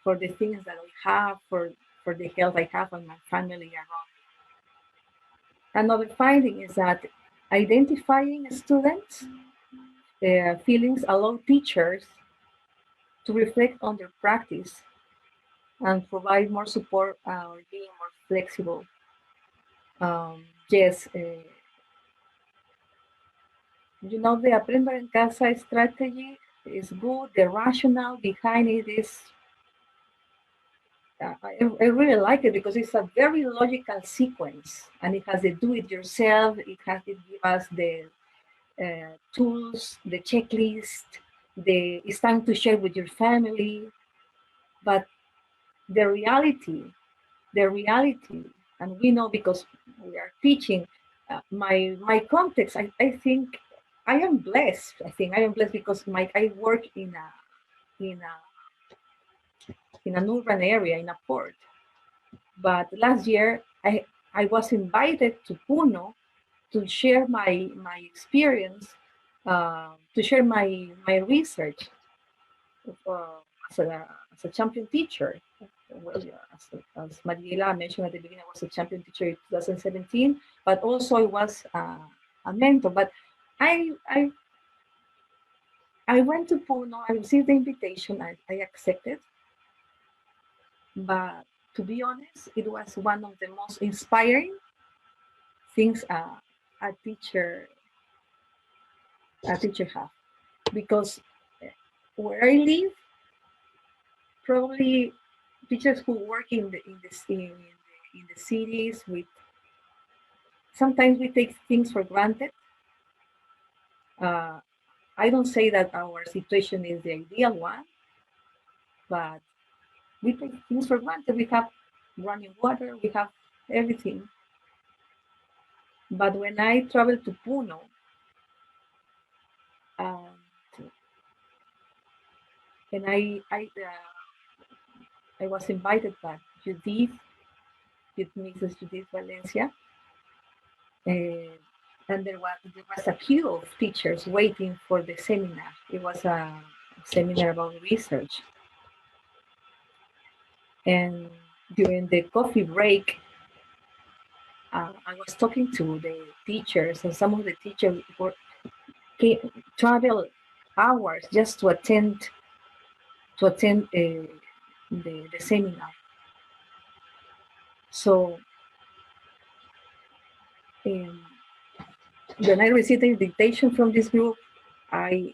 S4: for the things that I have, for the health I have and my family around me. Another finding is that identifying students' feelings allow teachers to reflect on their practice and provide more support or being more flexible. Yes, you know, the Aprendo en Casa strategy is good. The rationale behind it is, I really like it because it's a very logical sequence, and it has the do-it-yourself. It gives us the tools, the checklist. It's time to share with your family, but the reality, and we know because we are teaching. My context, I think I am blessed. I think I am blessed because I work in an urban area, in a port. But last year, I was invited to Puno to share my experience, to share my research as a champion teacher. Well, yeah, as Mariela mentioned at the beginning, I was a champion teacher in 2017, but also I was a mentor. But I went to Puno, I received the invitation, I accepted. But to be honest, it was one of the most inspiring things a teacher have, because where I live, probably teachers who work in the cities, sometimes we take things for granted. I don't say that our situation is the ideal one, but we take things for granted. We have running water, we have everything. But when I traveled to Puno, and I was invited by Mrs. Judith Valencia, and there was a queue of teachers waiting for the seminar. It was a seminar about research. And during the coffee break, I was talking to the teachers, and some of the teachers traveled hours just to attend the seminar. So when I received the invitation from this group, I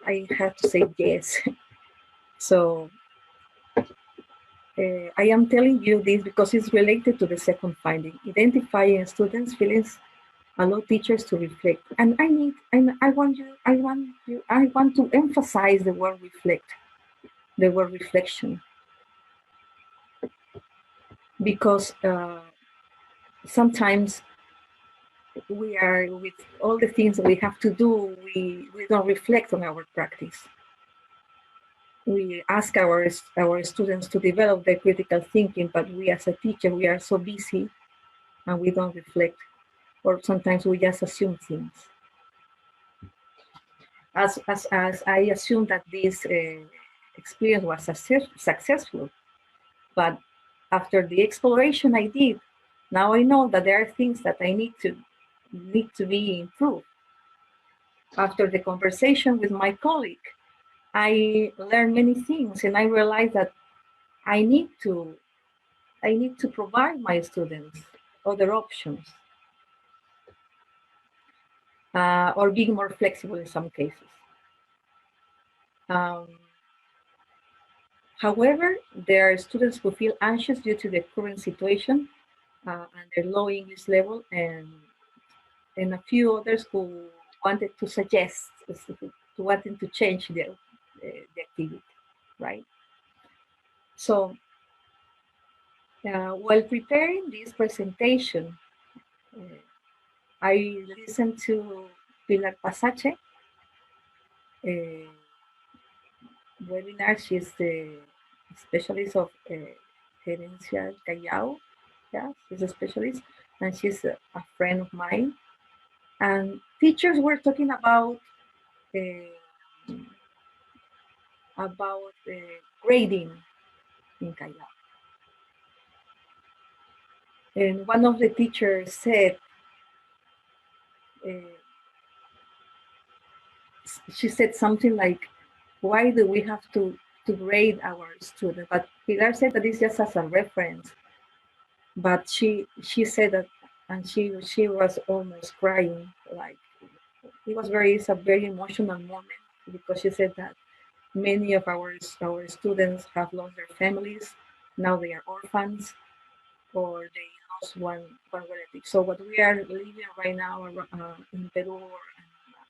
S4: had to say yes. So I am telling you this because it's related to the second finding. Identifying students' feelings allow teachers to reflect. And I want to emphasize the word reflect, the word reflection. Because sometimes we are, with all the things that we have to do, we don't reflect on our practice. We ask our students to develop their critical thinking, but we as a teacher, we are so busy and we don't reflect, or sometimes we just assume things. As I assume that this experience was successful, but after the exploration I did, now I know that there are things that I need to be improved. After the conversation with my colleague, I learned many things, and I realized that I need to provide my students other options, or being more flexible in some cases. Um, However, there are students who feel anxious due to the current situation and their low English level, and a few others who wanted to suggest, to wanting to change the activity, right? So while preparing this presentation, I listened to Pilar Pasache webinar. She's the specialist of Gerencia Callao. Yeah, she's a specialist, and she's a friend of mine. And teachers were talking about uh, grading in Callao. And one of the teachers said, uh, she said something like, "Why do we have to grade our students?" But Pilar said that it's just as a reference. But she said that, and she was almost crying. Like, it's a very emotional moment, because she said that many of our students have lost their families. Now they are orphans, or they lost one relative. So what we are living right now in Peru and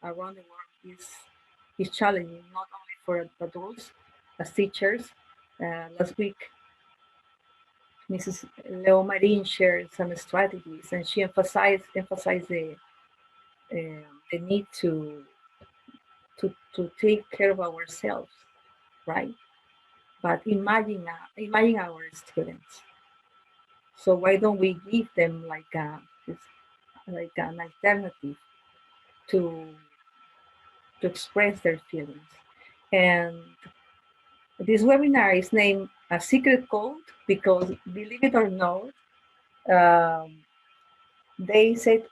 S4: around the world is challenging, not only for adults as teachers. Last week, Mrs. Leo Marin shared some strategies, and she emphasized the need to take care of ourselves, right? But imagine our students. So why don't we give them like an alternative to express their feelings? And this webinar is named a secret code because, believe it or not, um, they said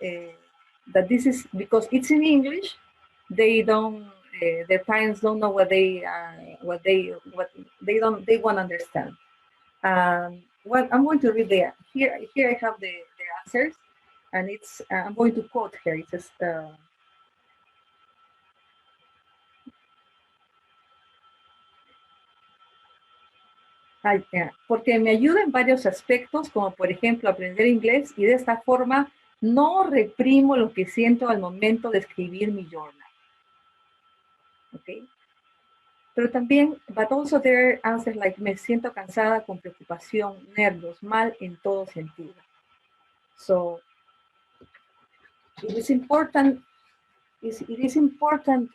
S4: that this is because it's in English. They don't. Their parents don't know what they they won't understand. Well, I'm going to read there. Here I have the answers, and it's I'm going to quote here. It says, porque me ayuda en varios aspectos, como por ejemplo aprender inglés, y de esta forma no reprimo lo que siento al momento de escribir mi journal. Okay. Pero también, but also there are answers like, me siento cansada, con preocupación, nervios, mal en todo sentido. So it is important. It is important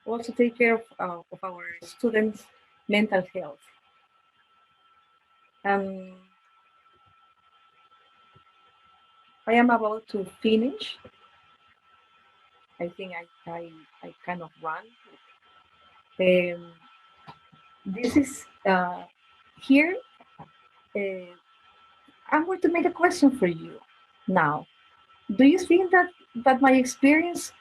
S4: also take care of our students' mental health. I am about to finish. I think I kind of run. This is here. I'm going to make a question for you now. Do you think that my experience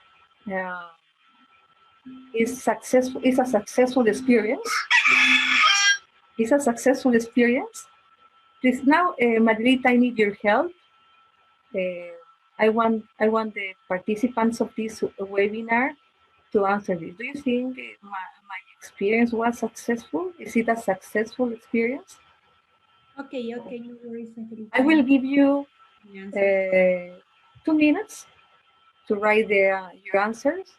S4: is successful? Is a successful experience? Is a successful experience? Please now, Madrid, I need your help. I want the participants of this webinar to answer this. Do you think my experience was successful? Is it a successful experience?
S3: Okay, no worries.
S4: I will give you
S3: Yes.
S4: 2 minutes to write your answers.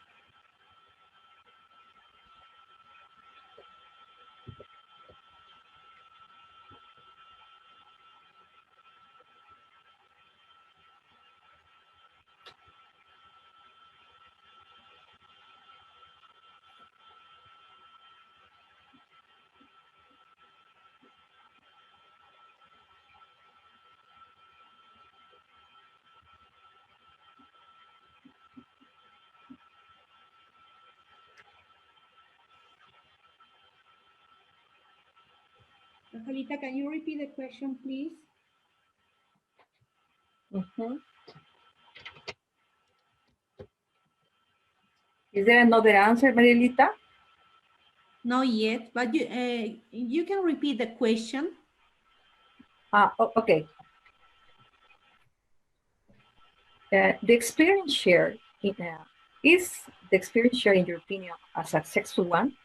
S3: Angelita, can you repeat the question, please?
S4: Mhm. Is there another answer, Marielita?
S3: Not yet, but you can repeat the question.
S4: Okay. The experience shared is the experience shared, in your opinion, a successful one?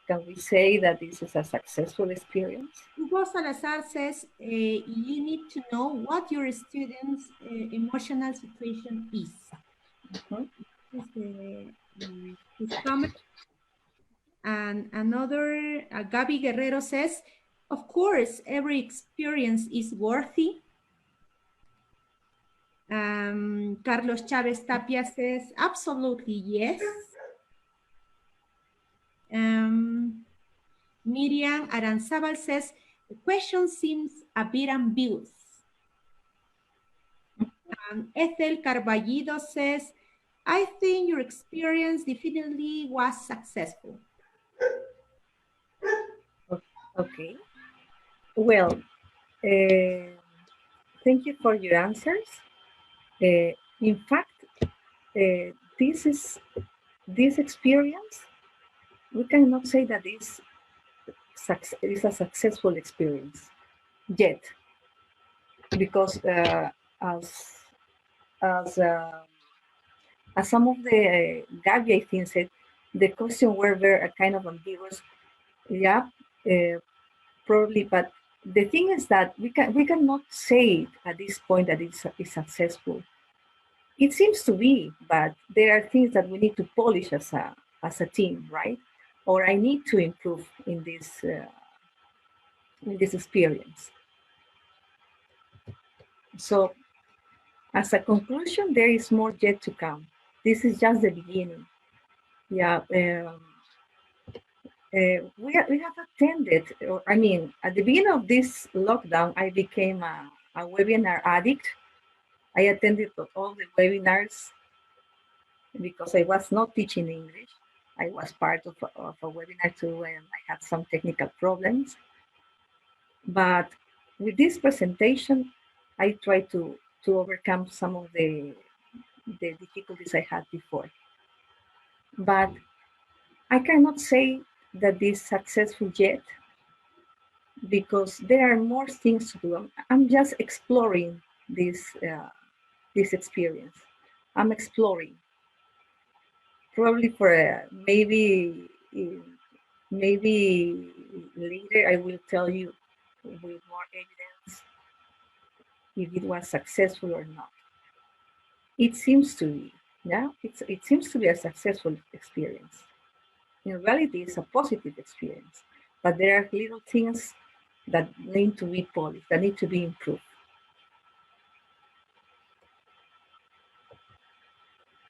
S4: Can we say that this is a successful experience?
S3: Hugo Salazar says you need to know what your student's emotional situation is.
S4: Mhm.
S3: This is his comment. And another, Gaby Guerrero says, of course, every experience is worthy. Carlos Chavez Tapia says, absolutely yes. Miriam Aranzabal says, the question seems a bit ambiguous. Ethel Carballido says, I think your experience definitely was successful.
S4: Okay. Well, thank you for your answers. In fact, this experience, we cannot say that this is a successful experience yet, because as uh, as some of the Gabby, I think, said, the question were very kind of ambiguous. Yeah, probably, but the thing is that we cannot say at this point that it's successful. It seems to be, but there are things that we need to polish as a team, right? Or I need to improve in this experience. So, as a conclusion, there is more yet to come. This is just the beginning. Yeah. We have attended, I mean, at the beginning of this lockdown, I became a webinar addict. I attended all the webinars because I was not teaching English. I was part of a webinar too, and I had some technical problems. But with this presentation, I tried to overcome some of the difficulties I had before. But I cannot say that this is successful yet, because there are more things to do. I'm just exploring this experience. I'm exploring. Probably for maybe later I will tell you with more evidence if it was successful or not. It seems to be, yeah. It seems to be a successful experience. In reality, it's a positive experience, but there are little things that need to be polished, that need to be improved.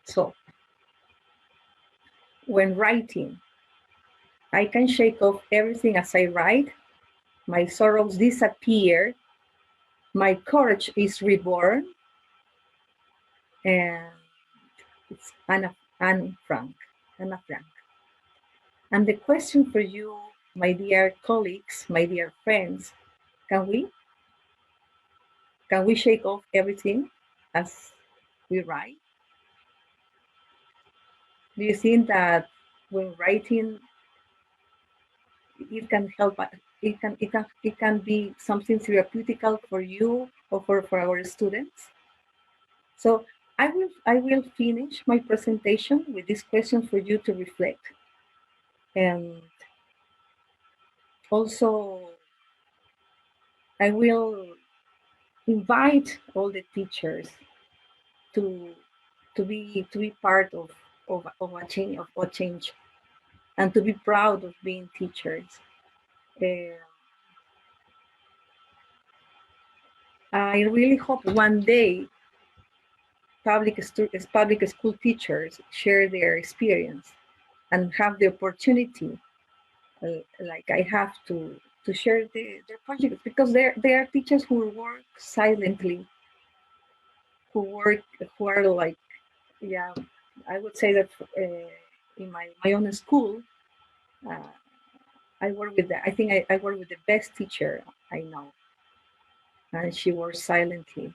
S4: So, when writing, I can shake off everything as I write. My sorrows disappear. My courage is reborn. And it's Anne Frank. Anna Frank. And the question for you, my dear colleagues, my dear friends, can we? Can we shake off everything as we write? Do you think that when writing, it can help? It can be something therapeutical for you or for our students? So I will finish my presentation with this question for you to reflect, and also I will invite all the teachers to be part of a change, and to be proud of being teachers. Uh, I really hope one day public school teachers share their experience and have the opportunity, like I have to share their projects, because there are teachers who work silently, who are like, yeah, I would say that in my own school, uh, I work with I think I work with the best teacher I know, and she works silently.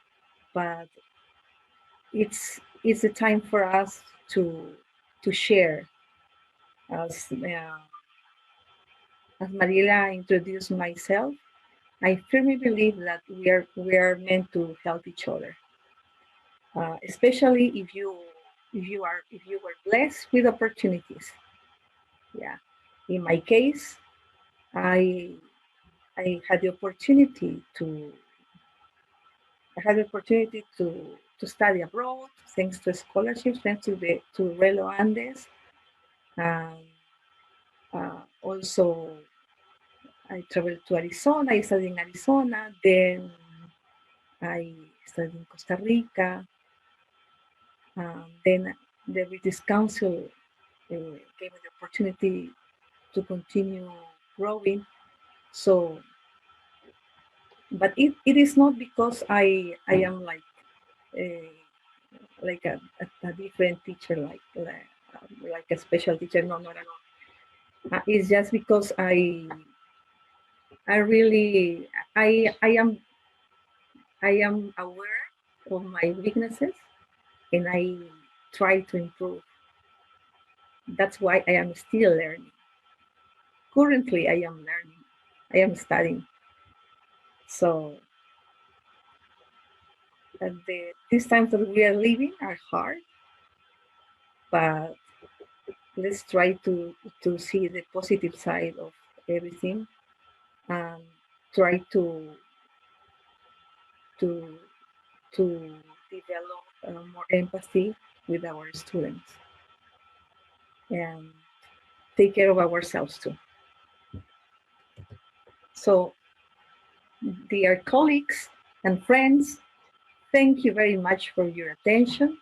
S4: But it's a time for us to share. As Mariela introduced myself, I firmly believe that we are meant to help each other, especially if you were blessed with opportunities. Yeah, in my case, I I had the opportunity to I had the opportunity to study abroad thanks to scholarships, thanks to Relo Andes. Um, Also, I traveled to Arizona. I studied in Arizona. Then I studied in Costa Rica. Then the British Council gave me the opportunity to continue growing. So, but it is not because I am uh, like a different teacher, like a special teacher. No, not at all. It's just because I really I am aware of my weaknesses and I try to improve. That's why I am still learning. Currently, I am learning. I am studying. So these times that we are living are hard, but let's try to see the positive side of everything and try to to develop more empathy with our students and take care of ourselves too. So, dear colleagues and friends, thank you very much for your attention.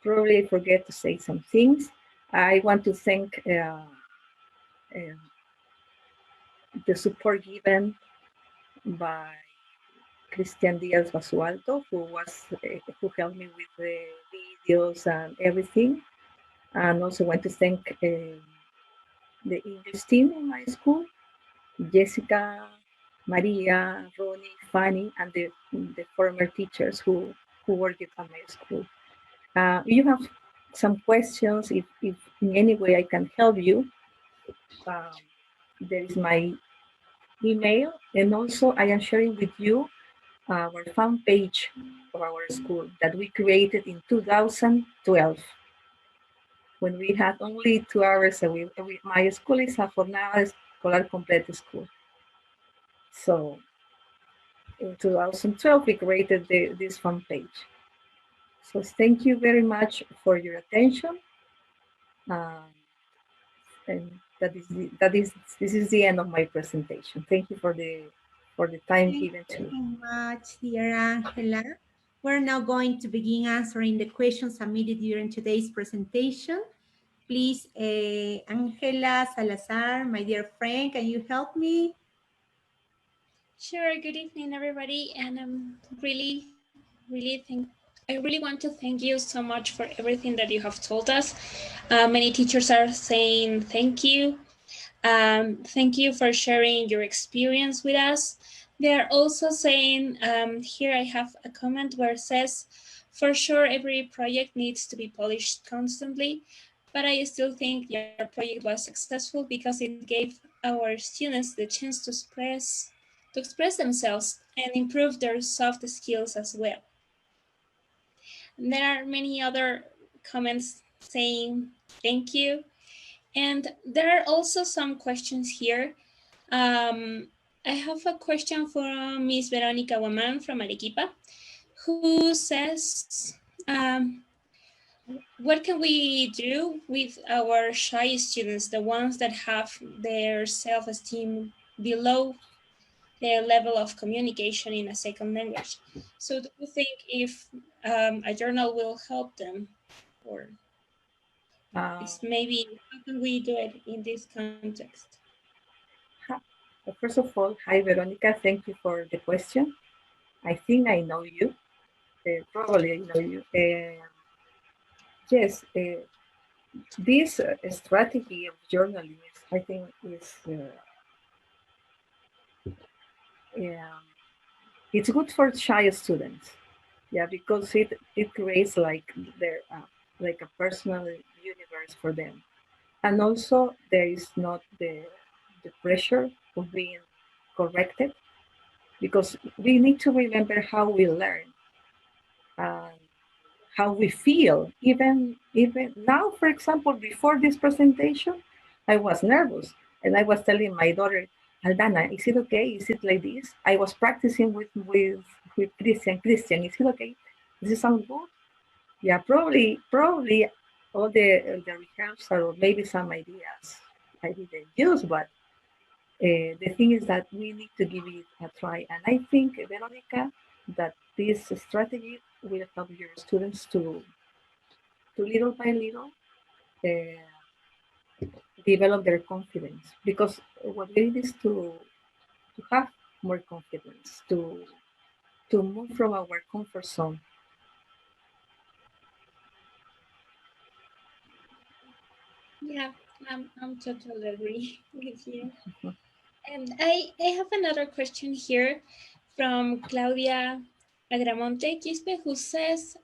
S4: Probably I forget to say some things. I want to thank uh, the support given by Christian Diaz Basualto, who helped me with the videos and everything. And also want to thank the English team in my school, Jessica, Maria, Ronnie, Fanny, and the former teachers who worked at my school. If you have some questions, if in any way I can help you, um, there is my email. And also I am sharing with you our fan page of our school that we created in 2012 when we had only 2 hours a week. My school is a jornada escolar completa school. So in 2012, we created this fan page. So thank you very much for your attention. Um, and this is the end of my presentation. Thank you for the time
S3: Thank
S4: given
S3: you
S4: to me.
S3: so much, dear Angela. We're now going to begin answering the questions submitted during today's presentation. Please, Angela Salazar, my dear friend, can you help me?
S5: Sure. Good evening, everybody, and I really want to thank you so much for everything that you have told us. Many teachers are saying thank you. Thank you for sharing your experience with us. They are also saying, here I have a comment where it says, for sure, every project needs to be polished constantly, but I still think your project was successful because it gave our students the chance to express themselves and improve their soft skills as well. And there are many other comments saying thank you. And there are also some questions here. I have a question from Miss Veronica Waman from Arequipa, who says, what can we do with our shy students, the ones that have their self-esteem below their level of communication in a second language? So do you think if a journal will help them, or
S4: Uh,
S5: it's maybe how can we do it in this context?
S4: First of all, hi Veronica, thank you for the question. I think I know you. Probably I know you. Yes, this strategy of journalism I think is yeah, it's good for shy students. Yeah, because it creates like a personal universe for them, and also there is not the pressure of being corrected, because we need to remember how we learn and how we feel. Even now, for example, before this presentation, I was nervous, and I was telling my daughter, Aldana, is it okay? Is it like this? I was practicing with Christian. Christian, is it okay? Does it sound good? Yeah, probably all the rehearsal or maybe some ideas I didn't use, but the thing is that we need to give it a try. And I think, Veronica, that this strategy will help your students to little by little uh, develop their confidence. Because what we need is to have more confidence, to move from our comfort zone.
S5: Yeah, I'm totally agree with you.
S4: Mhm.
S5: And I have another question here from Claudia Agramonte Quispe, who says,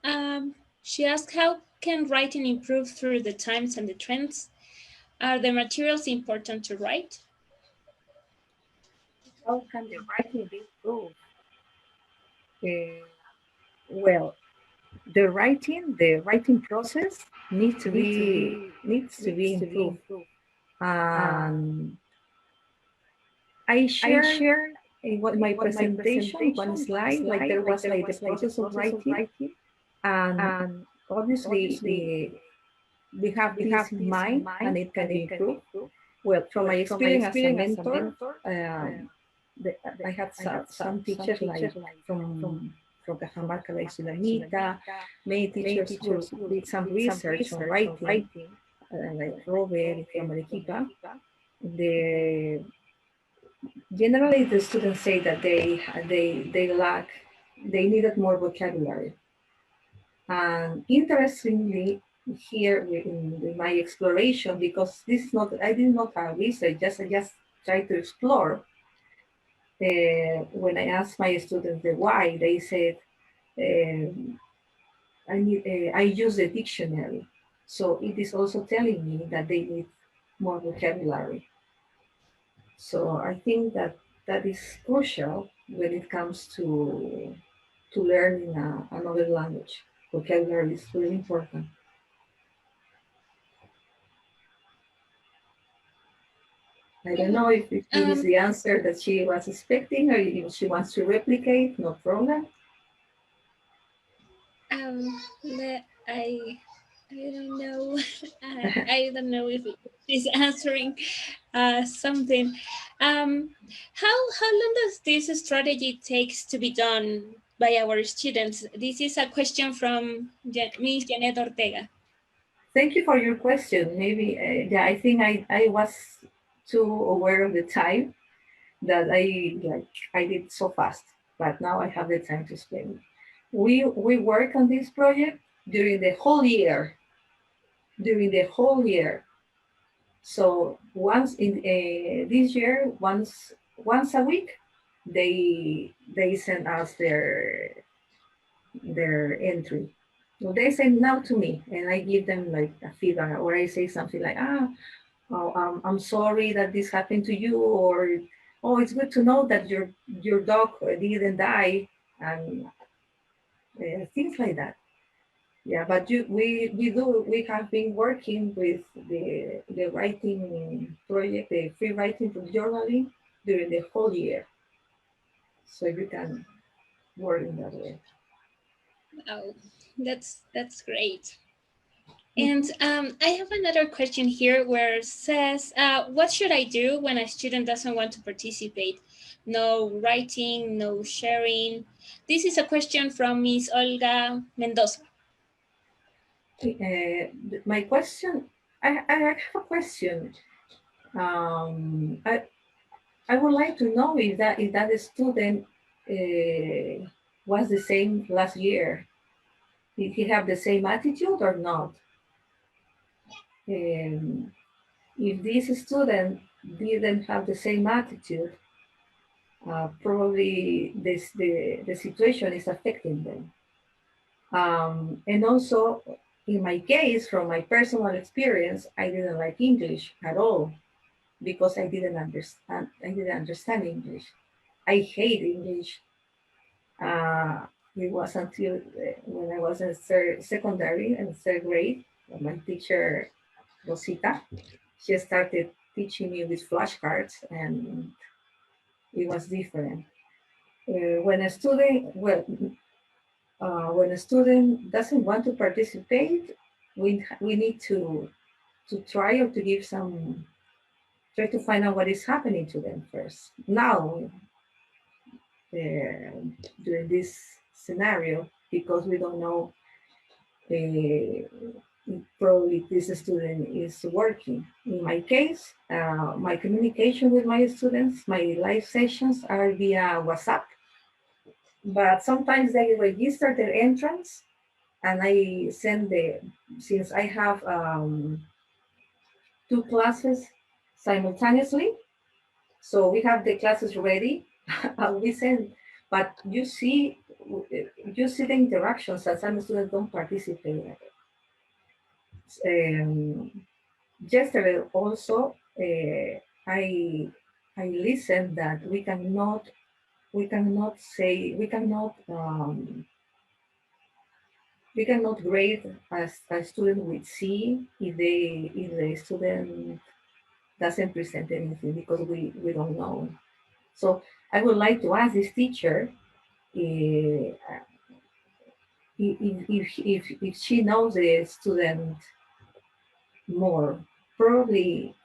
S5: she asked, how can writing improve through the times and the trends? Are the materials important to write?
S4: How can the writing be improved? Uh, well, the writing process needs to be improved. And I shared in what my presentation one slide, like there was like the process of writing, and obviously we have this in mind, and it can be improved. Well, from my experience as a mentor, I had some teachers like from Cajamarca, like Sulamita, many teachers who did some research on writing, like Robert from Arequipa. The Generally, the students say that they needed more vocabulary. And interestingly, here in my exploration, because this is not, I did not have research, I just tried to explore. When I asked my students the why, they said, um, I use the dictionary. So it is also telling me that they need more vocabulary. So I think that that is crucial when it comes to learning another language. Vocabulary is really important. I don't know if it is
S5: Um,
S4: the answer that she was expecting, or if she wants to replicate, no problem.
S5: I don't know. I don't know if she's answering something. How long does this strategy takes to be done by our students? This is a question from Miss Janet Ortega.
S4: Thank you for your question. Maybe, yeah, I think I was too aware of the time that I did so fast, but now I have the time to explain. We work on this project during the whole year, during the whole year. So once in this year, once a week, they send us their entry. So they send now to me, and I give them like a feedback, or I say something like, oh, I'm sorry that this happened to you, or oh, it's good to know that your dog didn't die, and things like that. Yeah, but we have been working with the writing project, the free writing for journaling during the whole year, so you can work in that way.
S5: Oh, that's great. And
S4: Mhm.
S5: I have another question here where it says, what should I do when a student doesn't want to participate? No writing, no sharing. This is a question from Miss Olga Mendoza.
S4: My question, I have a question. Um, I I would like to know if that student was the same last year. Did he have the same attitude or not? Um, if this student didn't have the same attitude, probably the situation is affecting them. And also, in my case, from my personal experience, I didn't like English at all because I didn't understand. I didn't understand English. I hate English. Uh, it was until when I was in secondary and third grade, my teacher Rosita, she started teaching me with flashcards, and it was different. When a student, when a student doesn't want to participate, we need to try or to give some, try to find out what is happening to them first. Now, during this scenario, because we don't know, probably this student is working. In my case, my communication with my students, my live sessions are via WhatsApp, but sometimes they register their entrance and I send since I have two classes simultaneously, so we have the classes ready. We send, but you see the interactions that some students don't participate. Um, Yesterday also, I listened that we cannot grade a student with C if the student doesn't present anything, because we don't know. So I would like to ask this teacher if she knows the student more. Probably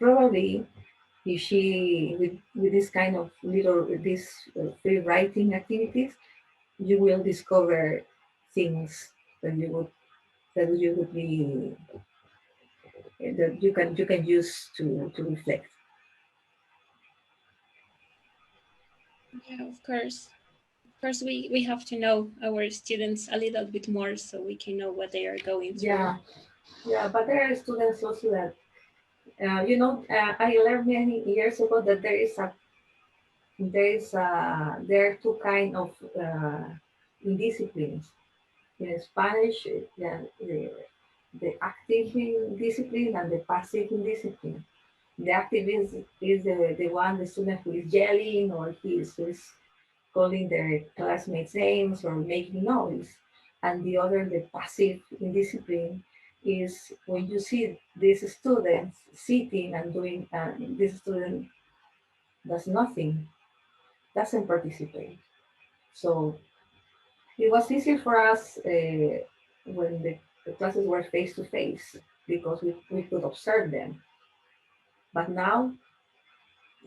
S4: if she with this kind of little this free writing activities, you will discover things that you would be that you can use to reflect.
S5: Yeah, of course. Of course, we have to know our students a little bit more so we can know what they are going through.
S4: Yeah, but there are students also that I learned many years ago that there are two kind of indisciplines. In Spanish, the active discipline and the passive discipline. The active is the one, the student who is yelling, or who is calling their classmates names or making noise. And the other, the passive indiscipline, is when you see these students sitting and doing, this student does nothing, doesn't participate. So it was easier for us when the classes were face to face, because we could observe them. But now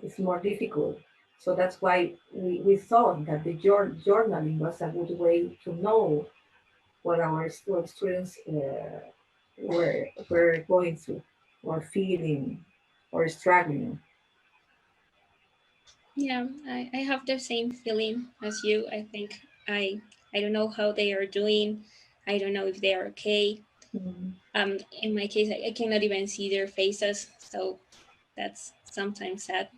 S4: it's more difficult. So that's why we thought that the journaling was a good way to know what our students were going through, or feeling, or struggling.
S5: Yeah, I have the same feeling as you. I think I don't know how they are doing. I don't know if they are okay.
S4: Mhm.
S5: In my case, I cannot even see their faces, so that's sometimes sad.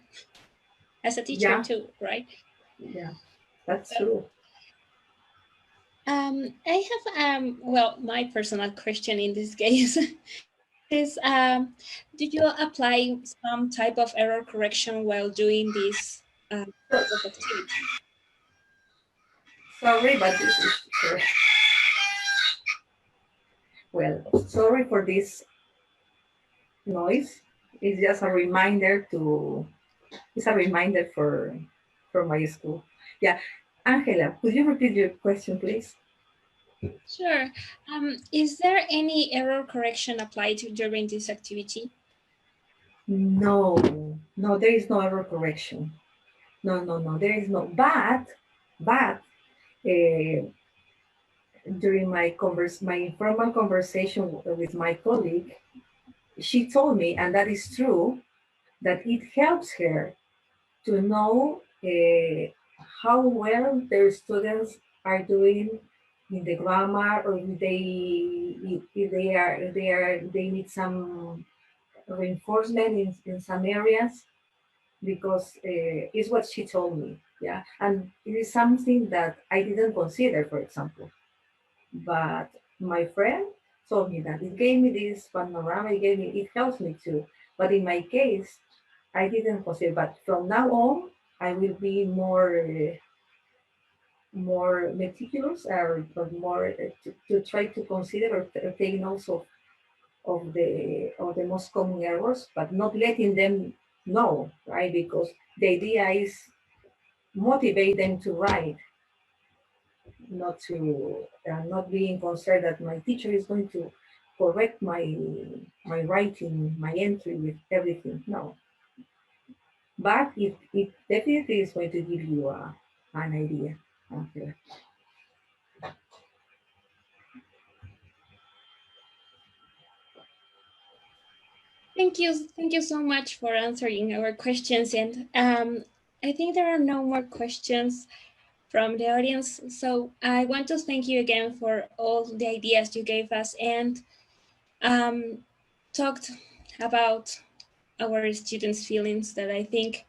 S5: As a teacher
S4: Yeah,
S5: too, right?
S4: yeah, that's true.
S5: I have well, my personal question in this case is do you apply some type of error correction while doing this type of activity?
S4: Sorry, but this is well. Sorry for this noise. It's just a reminder to. It's a reminder for my school. Yeah, Angela, could you repeat your question, please?
S5: Sure. Is there any error correction applied during this activity?
S4: No, no, there is no error correction. No, no, no, there is no. But uh, during my informal conversation with my colleague, she told me, and that is true, that it helps her to know how well their students are doing in the grammar, or if they need some reinforcement in some areas because it's what she told me. Yeah, and it is something that I didn't consider, for example. But my friend told me that it gave me this panorama, it helps me too. But in my case, I didn't consider. But from now on, I will be more meticulous or more to try to consider or take notes of the most common errors, but not letting them know, right? Because the idea is motivate them to write, not being concerned that my teacher is going to correct my writing, my entry with everything. No, but it definitely is going to give you an idea. Okay.
S5: Thank you so much for answering our questions. And I think there are no more questions from the audience. So I want to thank you again for all the ideas you gave us and talked about our students' feelings that I think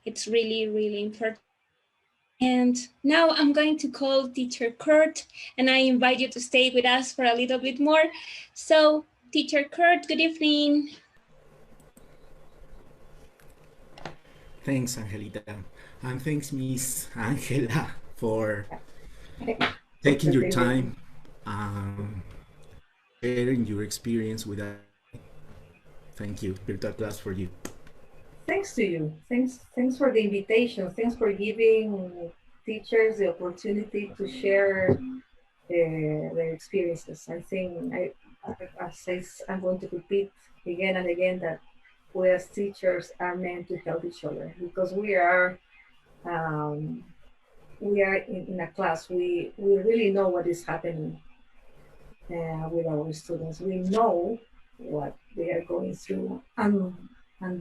S5: it's really, really important. And now I'm going to call Teacher Kurt, and I invite you to stay with us for a little bit more. So, Teacher Kurt, good evening.
S6: Thanks, Angelita. And thanks, Miss Angela, for taking your time, sharing your experience with us. Thank you. Virtual class for you.
S4: Thanks to you. Thanks for the invitation. Thanks for giving teachers the opportunity to share their experiences. I think I'm going to repeat again and again that we as teachers are meant to help each other because we are in a class. We really know what is happening with our students. We know what they are going through and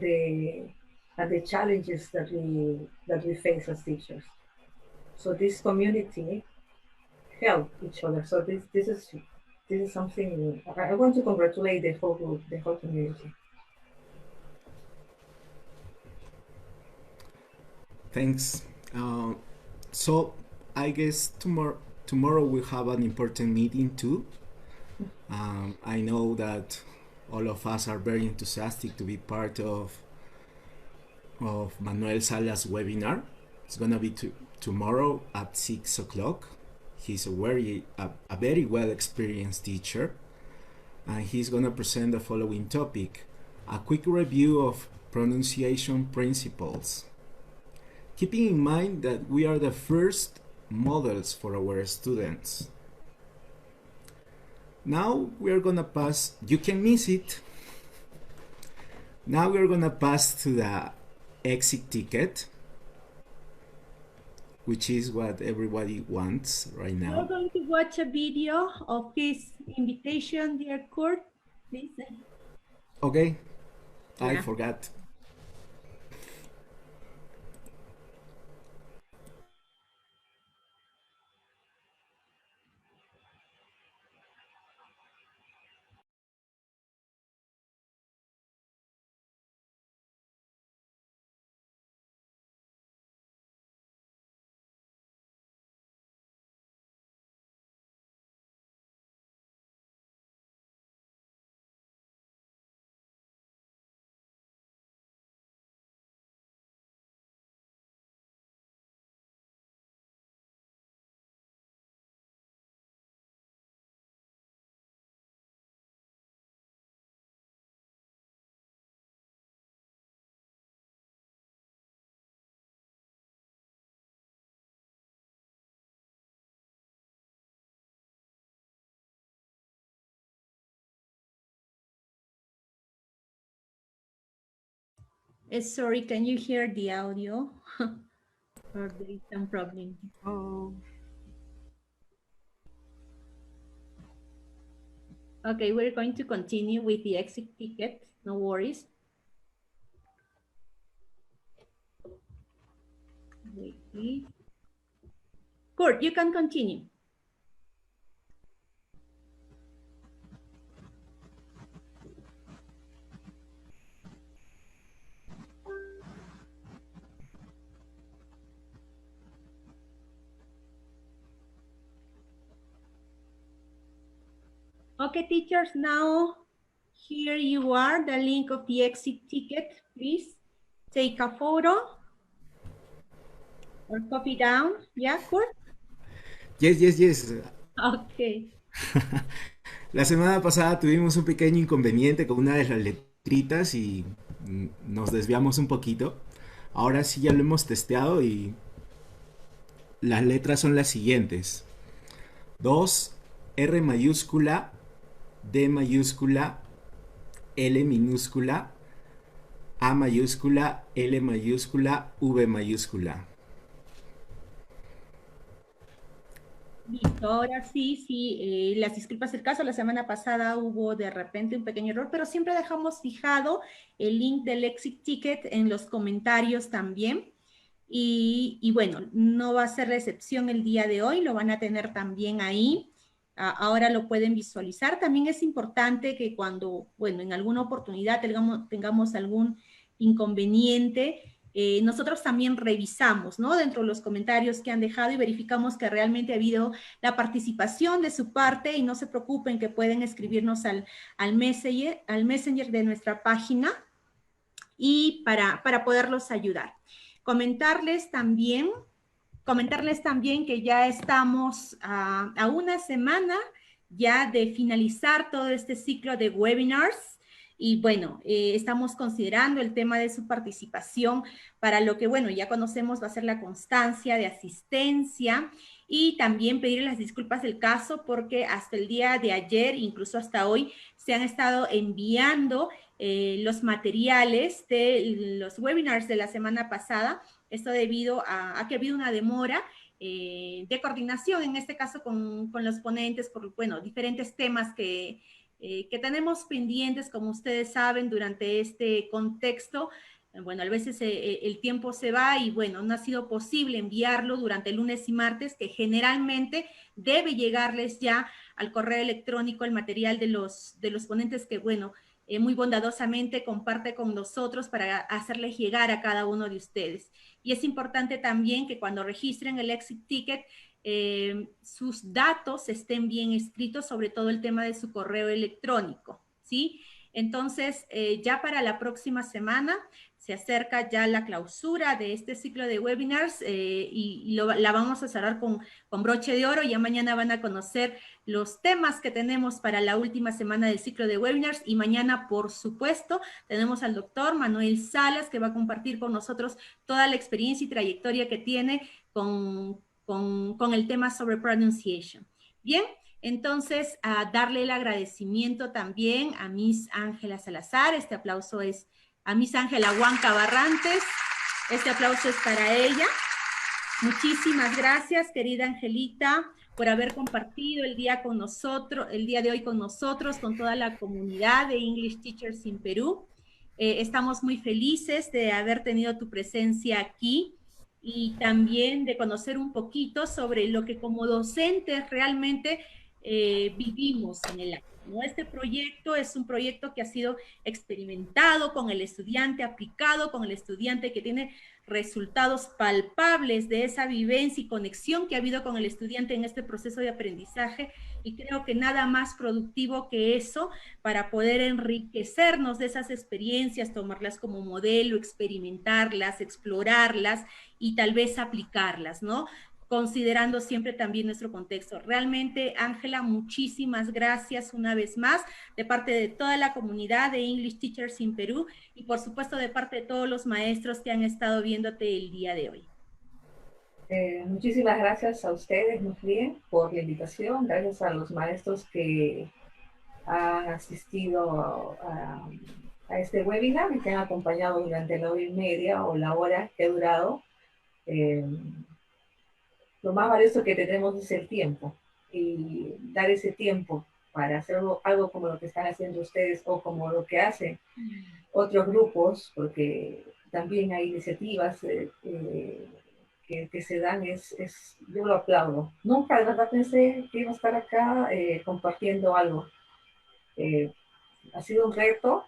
S4: the challenges that we face as teachers. So this community help each other. So this is something I want to congratulate the whole group, the whole community.
S6: Thanks. So I guess tomorrow we'll have an important meeting too. I know that all of us are very enthusiastic to be part of Manuel Sala's webinar. It's gonna be tomorrow at 6 o'clock. He's a very well experienced teacher, and he's gonna present the following topic: a quick review of pronunciation principles. Keeping in mind that we are the first models for our students. Now we are gonna pass, you can miss it. Now we're gonna pass to the exit ticket, which is what everybody wants right now.
S3: We're going to watch a video of his invitation, dear Kurt. Please.
S6: Okay, I
S3: Yeah.
S6: forgot.
S3: Sorry, can you hear the audio? Or there is some problem?
S2: Oh,
S3: Okay, we're going to continue with the exit ticket. No worries. Wait, please. Kurt, you can continue. Okay, teachers, now here you are, the link of the exit ticket. Please take a photo or copy down. Yeah, Kurt?
S6: Yes.
S3: Okay.
S6: La semana pasada tuvimos un pequeño inconveniente con una de las letritas y nos desviamos un poquito. Ahora sí ya lo hemos testeado y las letras son las siguientes. 2, R mayúscula, D mayúscula, L minúscula, A mayúscula, L mayúscula, V mayúscula.
S3: Listo, ahora sí, las disculpas del caso, la semana pasada hubo de repente un pequeño error, pero siempre dejamos fijado el link del exit ticket en los comentarios también. Y bueno, no va a ser la excepción el día de hoy, lo van a tener también ahí. Ahora lo pueden visualizar. También es importante que cuando, bueno, en alguna oportunidad tengamos algún inconveniente, nosotros también revisamos, ¿no? Dentro de los comentarios que han dejado y verificamos que realmente ha habido la participación de su parte y no se preocupen que pueden escribirnos al messenger de nuestra página y para poderlos ayudar. Comentarles también que ya estamos a una semana ya de finalizar todo este ciclo de webinars y bueno, estamos considerando el tema de su participación para lo que, bueno, ya conocemos va a ser la constancia de asistencia y también pedir las disculpas del caso porque hasta el día de ayer, incluso hasta hoy, se han estado enviando los materiales de los webinars de la semana pasada. Esto debido a que ha habido una demora de coordinación, en este caso con los ponentes, por, bueno, diferentes temas que tenemos pendientes, como ustedes saben, durante este contexto. Bueno, a veces el tiempo se va y bueno, no ha sido posible enviarlo durante el lunes y martes, que generalmente debe llegarles ya al correo electrónico el material de los ponentes que, bueno, muy bondadosamente comparte con nosotros para hacerles llegar a cada uno de ustedes. Y es importante también que cuando registren el exit ticket, sus datos estén bien escritos, sobre todo el tema de su correo electrónico, ¿sí? Entonces, ya para la próxima semana se acerca ya la clausura de este ciclo de webinars y la vamos a cerrar con broche de oro. Ya mañana van a conocer los temas que tenemos para la última semana del ciclo de webinars y mañana, por supuesto, tenemos al doctor Manuel Salas que va a compartir con nosotros toda la experiencia y trayectoria que tiene con el tema sobre pronunciation. Bien, entonces, a darle el agradecimiento también a Miss Ángela Salazar. Este aplauso es a Miss Ángela Huanca Barrantes. Este aplauso es para ella. Muchísimas gracias, querida Angelita, por haber compartido el día de hoy con nosotros, con toda la comunidad de English Teachers in Perú. Estamos muy felices de haber tenido tu presencia aquí y también de conocer un poquito sobre lo que como docentes realmente vivimos en el aula, ¿no? Este proyecto es un proyecto que ha sido experimentado con el estudiante, aplicado con el estudiante, que tiene resultados palpables de esa vivencia y conexión que ha habido con el estudiante en este proceso de aprendizaje, y creo que nada más productivo que eso para poder enriquecernos de esas experiencias, tomarlas como modelo, experimentarlas, explorarlas y tal vez aplicarlas, ¿no? Considerando siempre también nuestro contexto. Realmente, Ángela, muchísimas gracias una vez más de parte de toda la comunidad de English Teachers in Perú y por supuesto de parte de todos los maestros que han estado viéndote el día de hoy.
S4: Muchísimas gracias a ustedes, muy bien, por la invitación. Gracias a los maestros que han asistido a este webinar y que han acompañado durante la hora y media o la hora que ha durado. Lo más valioso que tenemos es el tiempo, y dar ese tiempo para hacer algo como lo que están haciendo ustedes o como lo que hacen otros grupos, porque también hay iniciativas que se dan, yo lo aplaudo. Nunca de verdad pensé que iba a estar acá compartiendo algo. Ha sido un reto,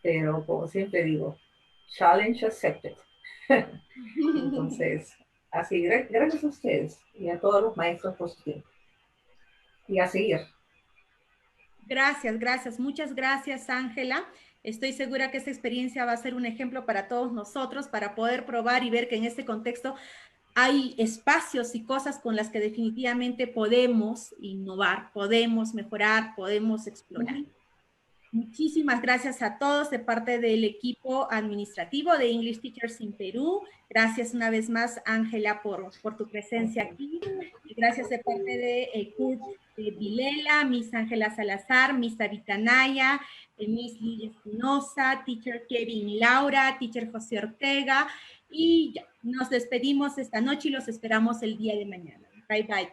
S4: pero como siempre digo, challenge accepted. Entonces, así, gracias a ustedes y a todos los maestros por su tiempo. Y a seguir.
S3: Gracias, gracias. Muchas gracias, Ángela. Estoy segura que esta experiencia va a ser un ejemplo para todos nosotros, para poder probar y ver que en este contexto hay espacios y cosas con las que definitivamente podemos innovar, podemos mejorar, podemos explorar. Muchísimas gracias a todos de parte del equipo administrativo de English Teachers in Perú. Gracias una vez más, Ángela, por tu presencia aquí. Y gracias de parte de Kurt Vilela, Miss Ángela Salazar, Miss Sarita Naya, Miss Lidia Espinosa, Teacher Kevin Laura, Teacher José Ortega. Y ya, nos despedimos esta noche y los esperamos el día de mañana. Bye, bye.